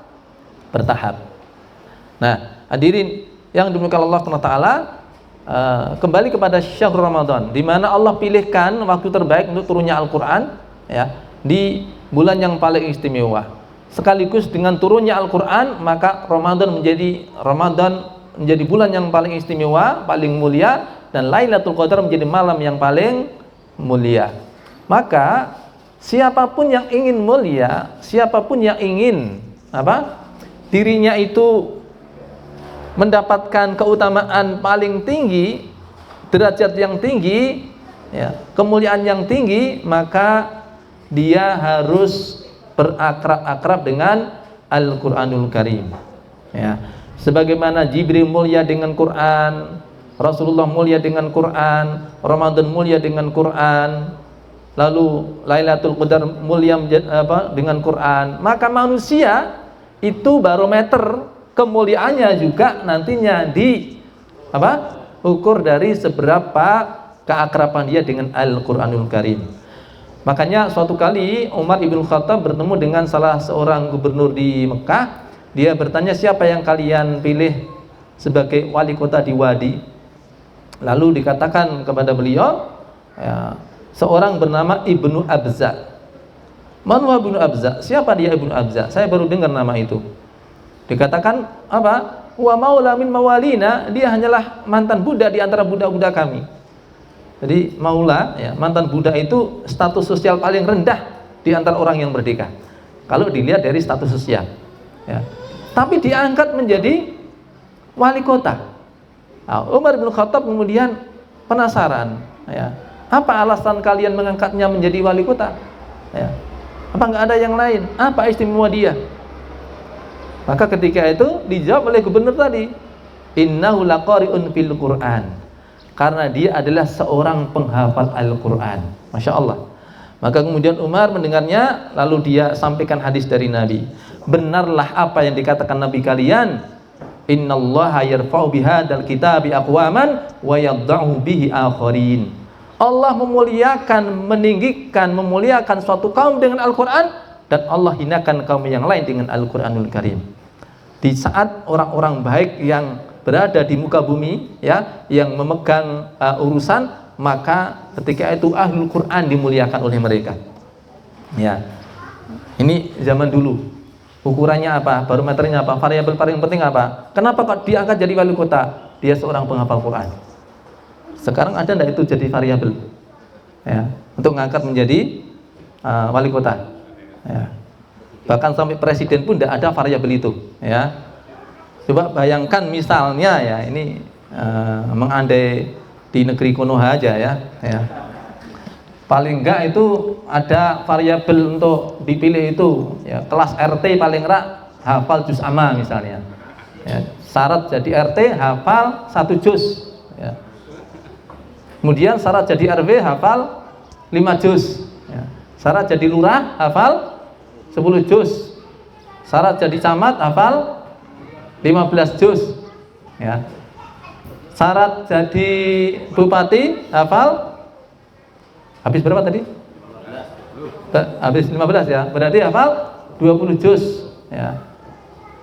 [SPEAKER 1] Bertahap. Nah, hadirin yang dimuliakan Allah SWT, kembali kepada syahrul Ramadan, di mana Allah pilihkan waktu terbaik untuk turunnya Al-Qur'an, ya, di bulan yang paling istimewa. Sekaligus dengan turunnya Al-Qur'an, maka Ramadan menjadi bulan yang paling istimewa, paling mulia, dan Lailatul Qadar menjadi malam yang paling mulia. Maka siapapun yang ingin mulia, siapapun yang ingin dirinya itu mendapatkan keutamaan paling tinggi, derajat yang tinggi, ya, kemuliaan yang tinggi, maka dia harus berakrab-akrab dengan Al-Qur'anul Karim, ya. Sebagaimana Jibril mulia dengan Quran, Rasulullah mulia dengan Quran, Ramadan mulia dengan Quran, lalu Lailatul Qadar mulia dengan Quran, maka manusia itu barometer kemuliaannya juga nantinya ukur dari seberapa keakraban dia dengan Al-Qur'anul Karim. Makanya suatu kali Umar ibn Khattab bertemu dengan salah seorang gubernur di Mekah. Dia bertanya, siapa yang kalian pilih sebagai wali kota di Wadi? Lalu dikatakan kepada beliau, ya, seorang bernama Ibnu Abza. Man huwa Ibnu Abza? Siapa dia Ibnu Abza? Saya baru dengar nama itu. Dikatakan apa? Wa maula min mawalina, dia hanyalah mantan budak di antara budak-budak kami. Jadi maula, ya, mantan budak itu status sosial paling rendah di antara orang yang merdeka. Kalau dilihat dari status sosial, ya. Tapi diangkat menjadi wali kota. Nah, Umar bin Khattab kemudian penasaran, ya, apa alasan kalian mengangkatnya menjadi wali kota? Ya. Apa nggak ada yang lain? Apa istimewa dia? Maka ketika itu dijawab oleh gubernur tadi, innahu laqari'un fil Qur'an, karena dia adalah seorang penghafal Al-Qur'an. Masya Allah. Maka kemudian Umar mendengarnya, lalu dia sampaikan hadis dari Nabi. Benarlah apa yang dikatakan Nabi kalian, innallaha yarfa'u bihadzal kitabi aqwaman wa yadh'u bihi akharin. Allah memuliakan, meninggikan, memuliakan suatu kaum dengan Al-Qur'an, dan Allah hinakan kaum yang lain dengan Al-Qur'anul Karim. Di saat orang-orang baik yang berada di muka bumi, ya, yang memegang urusan, maka ketika itu Ahlul Quran dimuliakan oleh mereka. Ya. Ini zaman dulu. Ukurannya apa? Barometernya apa? Variabel paling penting apa? Kenapa kok diangkat jadi wali kota? Dia seorang penghafal Quran. Sekarang ada enggak itu jadi variabel? Ya, untuk mengangkat menjadi wali kota. Ya. Bahkan sampai presiden pun tidak ada variabel itu, ya. Coba bayangkan misalnya, ya, ini mengandai di negeri Konoha aja, ya. Paling enggak itu ada variabel untuk dipilih itu, ya, kelas RT paling enggak hafal juz amma misalnya, ya. Syarat jadi RT hafal 1 juz, ya. Kemudian syarat jadi RW hafal 5 juz, ya. Syarat jadi lurah hafal 10 juz, syarat jadi camat hafal 15 juz, ya. Syarat jadi bupati hafal habis berapa tadi? Habis 15, ya. Berarti hafal 20 juz, ya.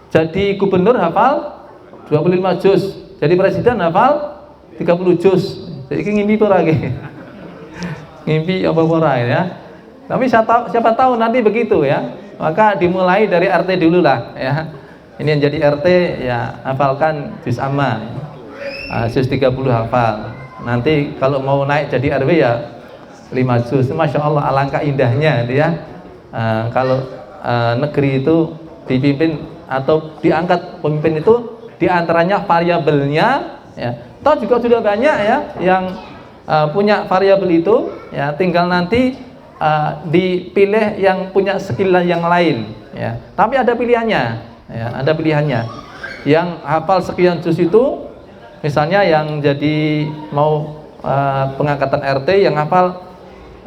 [SPEAKER 1] Jadi gubernur hafal 25 juz. Jadi presiden hafal 30 juz. Jadi ngimpi ora iki. Ngimpi apa ora, ya. Tapi siapa tahu nanti begitu, ya. Maka dimulai dari RT dulu lah, ya. Ini yang jadi RT, ya, hafalkan juz amma. Juz 30 hafal. Nanti kalau mau naik jadi RW, ya, 5 juz. Masya Allah, alangkah indahnya, ya. Kalau negeri itu dipimpin atau diangkat pemimpin itu diantaranya variabelnya, ya. Toh juga sudah banyak, ya, yang punya variabel itu, ya, tinggal nanti dipilih yang punya skill yang lain, ya. Tapi ada pilihannya, ya, ada pilihannya. Yang hafal sekian juz itu, misalnya yang jadi mau pengangkatan RT yang hafal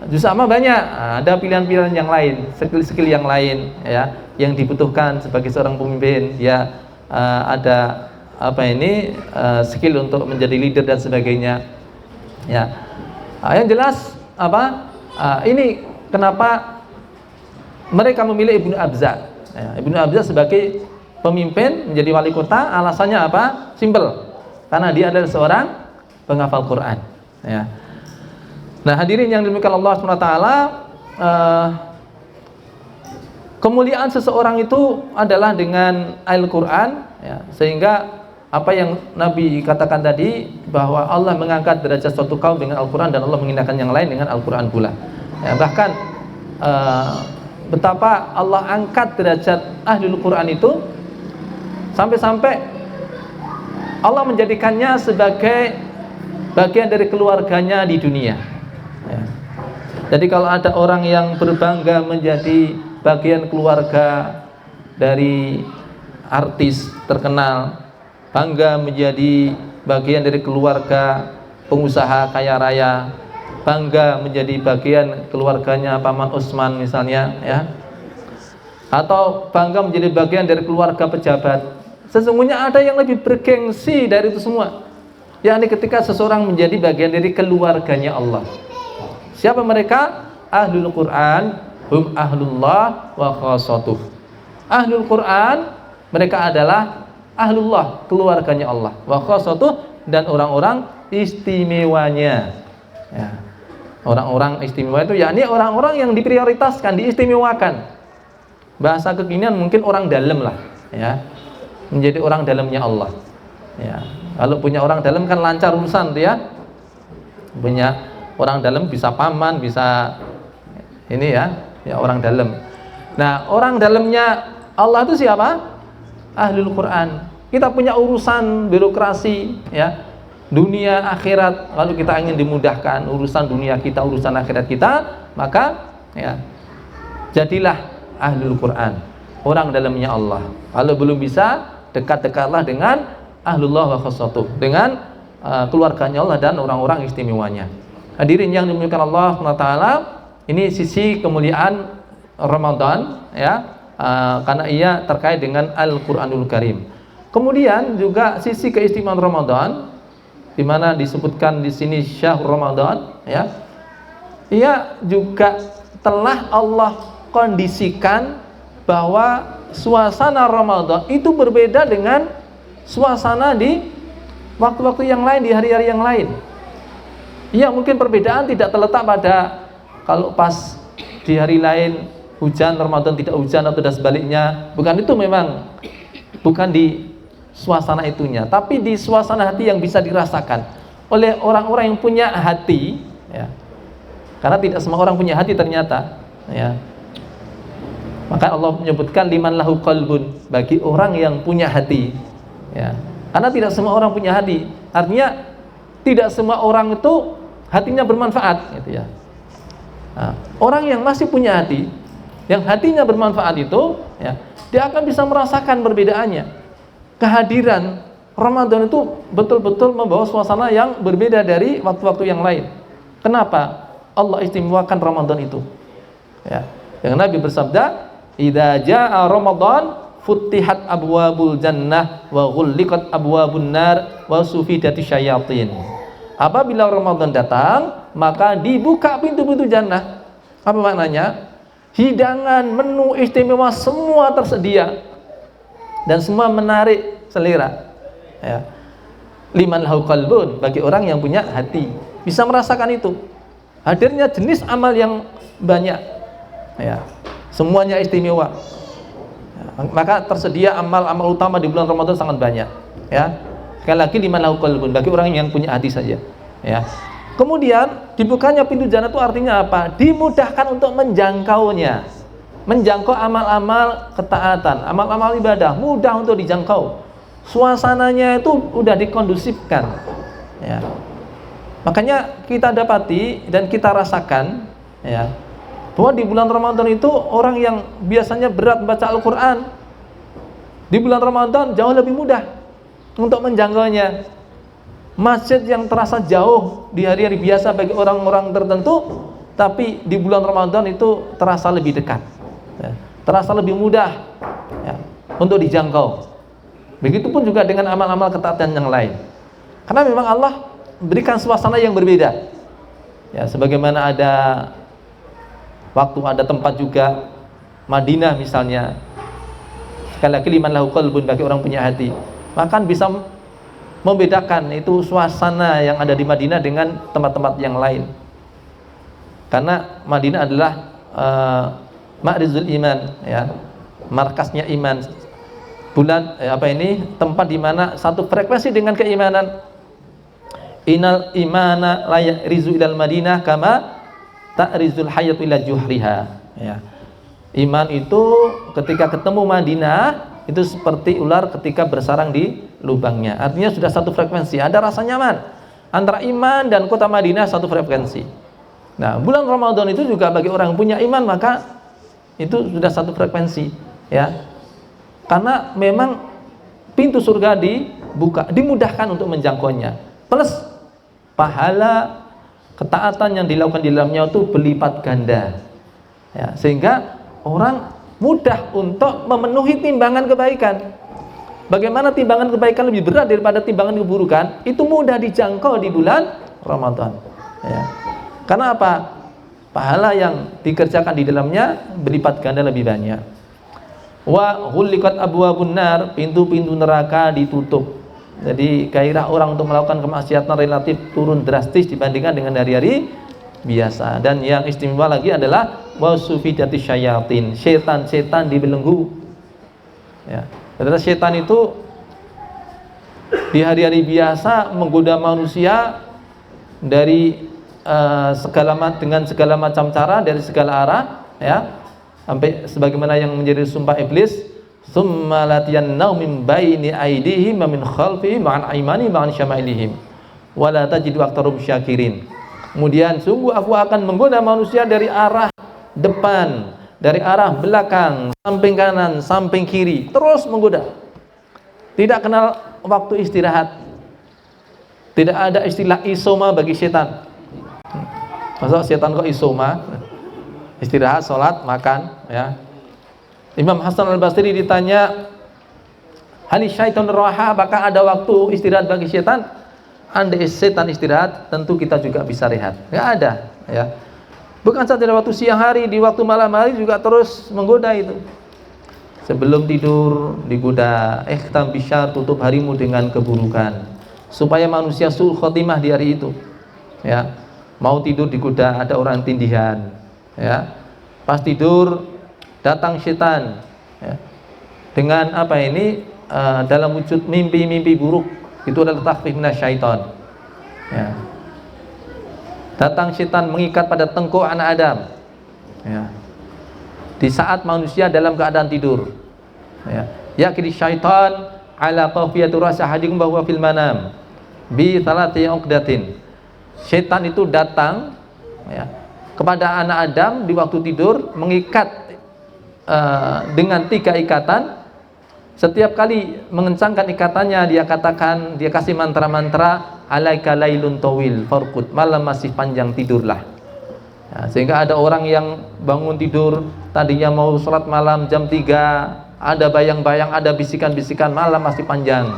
[SPEAKER 1] juz amma banyak, ada pilihan-pilihan yang lain, skill-skill yang lain, ya, yang dibutuhkan sebagai seorang pemimpin, ya. Ada skill untuk menjadi leader dan sebagainya, ya. Yang jelas ini kenapa mereka memilih Ibnu Abza, ya. Ibnu Abza sebagai pemimpin menjadi wali kota, alasannya apa? Simpel, karena dia adalah seorang penghafal Quran. Ya. Nah, hadirin yang dimuliakan Allah SWT, kemuliaan seseorang itu adalah dengan Al-Quran, ya, sehingga apa yang Nabi katakan tadi, bahwa Allah mengangkat derajat suatu kaum dengan Al-Quran dan Allah menghinakan yang lain dengan Al-Quran pula. Ya, bahkan betapa Allah angkat derajat Ahlul Quran itu sampai-sampai Allah menjadikannya sebagai bagian dari keluarganya di dunia. Ya. Jadi kalau ada orang yang berbangga menjadi bagian keluarga dari artis terkenal, bangga menjadi bagian dari keluarga pengusaha kaya raya, bangga menjadi bagian keluarganya Paman Usman misalnya, ya, atau bangga menjadi bagian dari keluarga pejabat. Sesungguhnya ada yang lebih bergengsi dari itu semua, yakni ketika seseorang menjadi bagian dari keluarganya Allah. Siapa mereka? Ahlul Quran hum ahlullah wa khassatuh. Ahlul Quran, mereka adalah ahlullah, keluarganya Allah, wa khassatuh, dan orang-orang istimewanya. Ya. Orang-orang istimewa itu yakni orang-orang yang diprioritaskan, diistimewakan. Bahasa kekinian mungkin orang dalam lah, ya. Menjadi orang dalamnya Allah. Ya. Kalau punya orang dalam kan lancar urusan tuh, ya. Punya orang dalam bisa paman, bisa ini, ya orang dalam. Nah, orang dalamnya Allah itu siapa? Ahlul Quran. Kita punya urusan birokrasi, ya, dunia akhirat. Kalau kita ingin dimudahkan urusan dunia kita, urusan akhirat kita, maka ya jadilah Ahlul Quran, orang dalamnya Allah. Kalau belum bisa, dekat-dekatlah dengan Ahlullah wa khassatuh, dengan keluarganya Allah dan orang-orang istimewanya. Hadirin yang dimuliakan Allah SWT, ini sisi kemuliaan Ramadan, ya, karena ia terkait dengan Al-Quranul Karim. Kemudian juga sisi keistimewaan Ramadan, di mana disebutkan di sini syahrul Ramadan, ya, ia juga telah Allah kondisikan bahwa suasana Ramadan itu berbeda dengan suasana di waktu-waktu yang lain, di hari-hari yang lain. Ya, mungkin perbedaan tidak terletak pada kalau pas di hari lain hujan, Ramadan tidak hujan, atau dan sebaliknya. Bukan itu, memang bukan di suasana itunya, tapi di suasana hati yang bisa dirasakan oleh orang-orang yang punya hati, ya. Karena tidak semua orang punya hati ternyata, ya. Maka Allah menyebutkan liman lahu qalbun, bagi orang yang punya hati, ya. Karena tidak semua orang punya hati, artinya tidak semua orang itu hatinya bermanfaat, gitu, ya. Nah, orang yang masih punya hati, yang hatinya bermanfaat itu, ya, dia akan bisa merasakan perbedaannya. Kehadiran Ramadan itu betul-betul membawa suasana yang berbeda dari waktu-waktu yang lain. Kenapa Allah istimewakan Ramadan itu? Ya, yang Nabi bersabda, "Idza jaa Ramadan futtihat abwabul jannah wa ghulliqat abwabun nar wa sufidati syayatin." Apabila Ramadan datang, maka dibuka pintu-pintu jannah. Apa maknanya? Hidangan, menu istimewa semua tersedia dan semua menarik selera, ya. Liman lahu qalbun, bagi orang yang punya hati, bisa merasakan itu. Hadirnya jenis amal yang banyak, ya. Semuanya istimewa, ya. Maka tersedia amal-amal utama di bulan Ramadan sangat banyak, ya. Sekali lagi, liman lahu qalbun, bagi orang yang punya hati saja, ya. Kemudian dibukanya pintu jannah itu artinya apa? Dimudahkan untuk menjangkaunya, menjangkau amal-amal ketaatan, amal-amal ibadah, mudah untuk dijangkau. Suasananya itu udah dikondusifkan, ya. Makanya kita dapati dan kita rasakan, ya, bahwa di bulan Ramadan itu orang yang biasanya berat membaca Al-Quran, di bulan Ramadan jauh lebih mudah untuk menjangkaunya. Masjid yang terasa jauh di hari-hari biasa bagi orang-orang tertentu, tapi di bulan Ramadan itu terasa lebih dekat, ya, terasa lebih mudah, ya, untuk dijangkau. Begitupun juga dengan amal-amal ketaatan yang lain, karena memang Allah berikan suasana yang berbeda, ya. Sebagaimana ada waktu, ada tempat juga, Madinah misalnya, sekali lagi liman lahu qalbun, bagi orang punya hati, maka bisa membedakan itu suasana yang ada di Madinah dengan tempat-tempat yang lain. Karena Madinah adalah ma'rizul iman, ya, markasnya iman. Tempat di mana satu frekuensi dengan keimanan. Innal imana la ya'rizu ilal Madinah kama ta'rizul hayatu ila juhriha, ya. Iman itu ketika ketemu Madinah itu seperti ular ketika bersarang di lubangnya. Artinya sudah satu frekuensi, ada rasa nyaman antara iman dan kota Madinah, satu frekuensi. Nah, bulan Ramadan itu juga bagi orang yang punya iman, maka itu sudah satu frekuensi, ya. Karena memang pintu surga dibuka, dimudahkan untuk menjangkaunya. Plus pahala ketaatan yang dilakukan di dalamnya itu berlipat ganda, ya, sehingga orang mudah untuk memenuhi timbangan kebaikan. Bagaimana timbangan kebaikan lebih berat daripada timbangan keburukan? Itu mudah dijangkau di bulan Ramadan, ya. Karena apa? Pahala yang dikerjakan di dalamnya berlipat ganda lebih banyak. Wa ghuliqat abwabun nar, pintu-pintu neraka ditutup. Jadi gairah orang untuk melakukan kemaksiatan relatif turun drastis dibandingkan dengan hari-hari biasa. Dan yang istimewa lagi adalah wasufidati syayatin, setan-setan dibelenggu, ya. Karena setan itu di hari-hari biasa menggoda manusia dari dengan segala macam cara, dari segala arah, ya. Sampai sebagaimana yang menjadi sumpah iblis, summa latiyannahu min baini aydihim wa min khalfihim wa an aymani wa an syama'ilihim wa la tajidu aktsarum syakirin. Kemudian sungguh aku akan menggoda manusia dari arah depan, dari arah belakang, samping kanan, samping kiri, terus menggoda. Tidak kenal waktu istirahat. Tidak ada istilah isoma bagi setan. Masa setan kok isoma? Istirahat, sholat, makan, ya. Imam Hasan al-Basri ditanya, "Hal syaitan raha, apakah ada waktu istirahat bagi setan?" Andai setan istirahat, tentu kita juga bisa rehat. Enggak ada, ya. Bukan saja di waktu siang hari, di waktu malam hari juga terus menggoda itu. Sebelum tidur digoda, ikhtam bisyar, tutup harimu dengan keburukan, supaya manusia su'ul khotimah di hari itu, ya. Mau tidur digoda, ada orang tindihan, ya. Pas tidur datang setan, ya, dengan dalam wujud mimpi-mimpi buruk. Itu adalah takhfif minasyaiton, ya. Datang setan mengikat pada tengkuk anak Adam, ya, di saat manusia dalam keadaan tidur, ya. Yakni syaitan ala qafiyatu rasa hadikum bahwa fil manam bi thalati uqdatin. Setan itu datang, ya, kepada anak Adam di waktu tidur, mengikat dengan 3 ikatan. Setiap kali mengencangkan ikatannya, dia kasih mantra-mantra, alaika lailun tawil farqud, malam masih panjang, tidurlah. Ya, sehingga ada orang yang bangun tidur, tadinya mau sholat malam jam 3, ada bayang-bayang, ada bisikan-bisikan, malam masih panjang,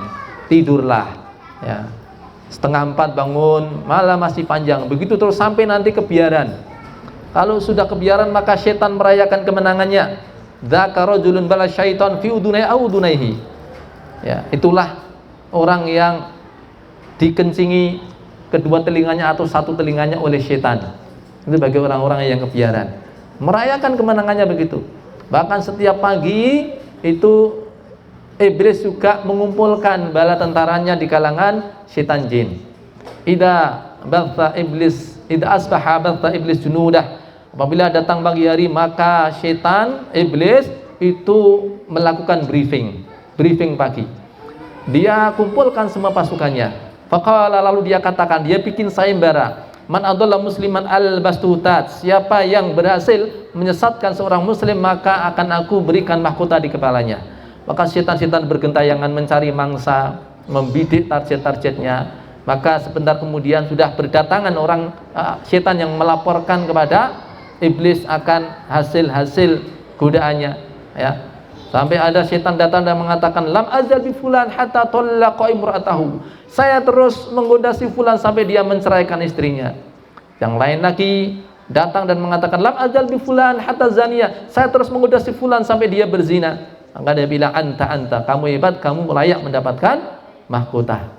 [SPEAKER 1] tidurlah, ya. Setengah 4 bangun, malam masih panjang, begitu terus sampai nanti kebiaran. Kalau sudah kebiaran, maka setan merayakan kemenangannya. Dzaka rajulun bala syaitan fi udunai au udunaihi. Ya, itulah orang yang dikencingi kedua telinganya atau satu telinganya oleh setan. Itu bagi orang-orang yang kebiaran. Merayakan kemenangannya begitu. Bahkan setiap pagi itu iblis juga mengumpulkan bala tentaranya di kalangan setan jin. Idza asbaha batha iblis junudah. Apabila datang pagi hari, maka setan iblis itu melakukan briefing pagi. Dia kumpulkan semua pasukannya. Faqala, lalu dia katakan, dia bikin sayembara. Man adalla musliman al-bastutat, siapa yang berhasil menyesatkan seorang muslim, maka akan aku berikan mahkota di kepalanya. Maka setan-setan bergentayangan mencari mangsa, membidik target-targetnya. Maka sebentar kemudian sudah berdatangan orang setan yang melaporkan kepada iblis akan hasil godaannya, ya. Sampai ada setan datang dan mengatakan, lam azal bi fulan hatta talaqa imra'atahu. Saya terus menggoda si fulan sampai dia menceraikan istrinya. Yang lain lagi datang dan mengatakan, lam azal bi fulan hatta zaniya. Saya terus menggoda si fulan sampai dia berzina. Maka dia bilang, anta, kamu hebat, kamu layak mendapatkan mahkota.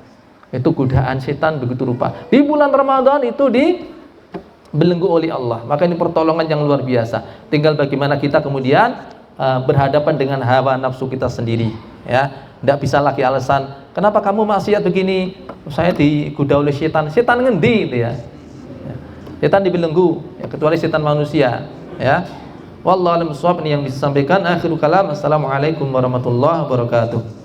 [SPEAKER 1] Itu godaan setan begitu rupa. Di bulan Ramadan itu dibelenggu oleh Allah. Maka ini pertolongan yang luar biasa. Tinggal bagaimana kita kemudian berhadapan dengan hawa nafsu kita sendiri, ya. Tidak bisa lagi alasan, kenapa kamu maksiat begini? Saya digoda oleh setan. Setan ngendi gitu ya. Setan dibelenggu, ya, kecuali setan manusia, ya. Wallahu a'lam bishawab. Ini yang bisa disampaikan. Akhirul kalam. Assalamualaikum warahmatullahi wabarakatuh.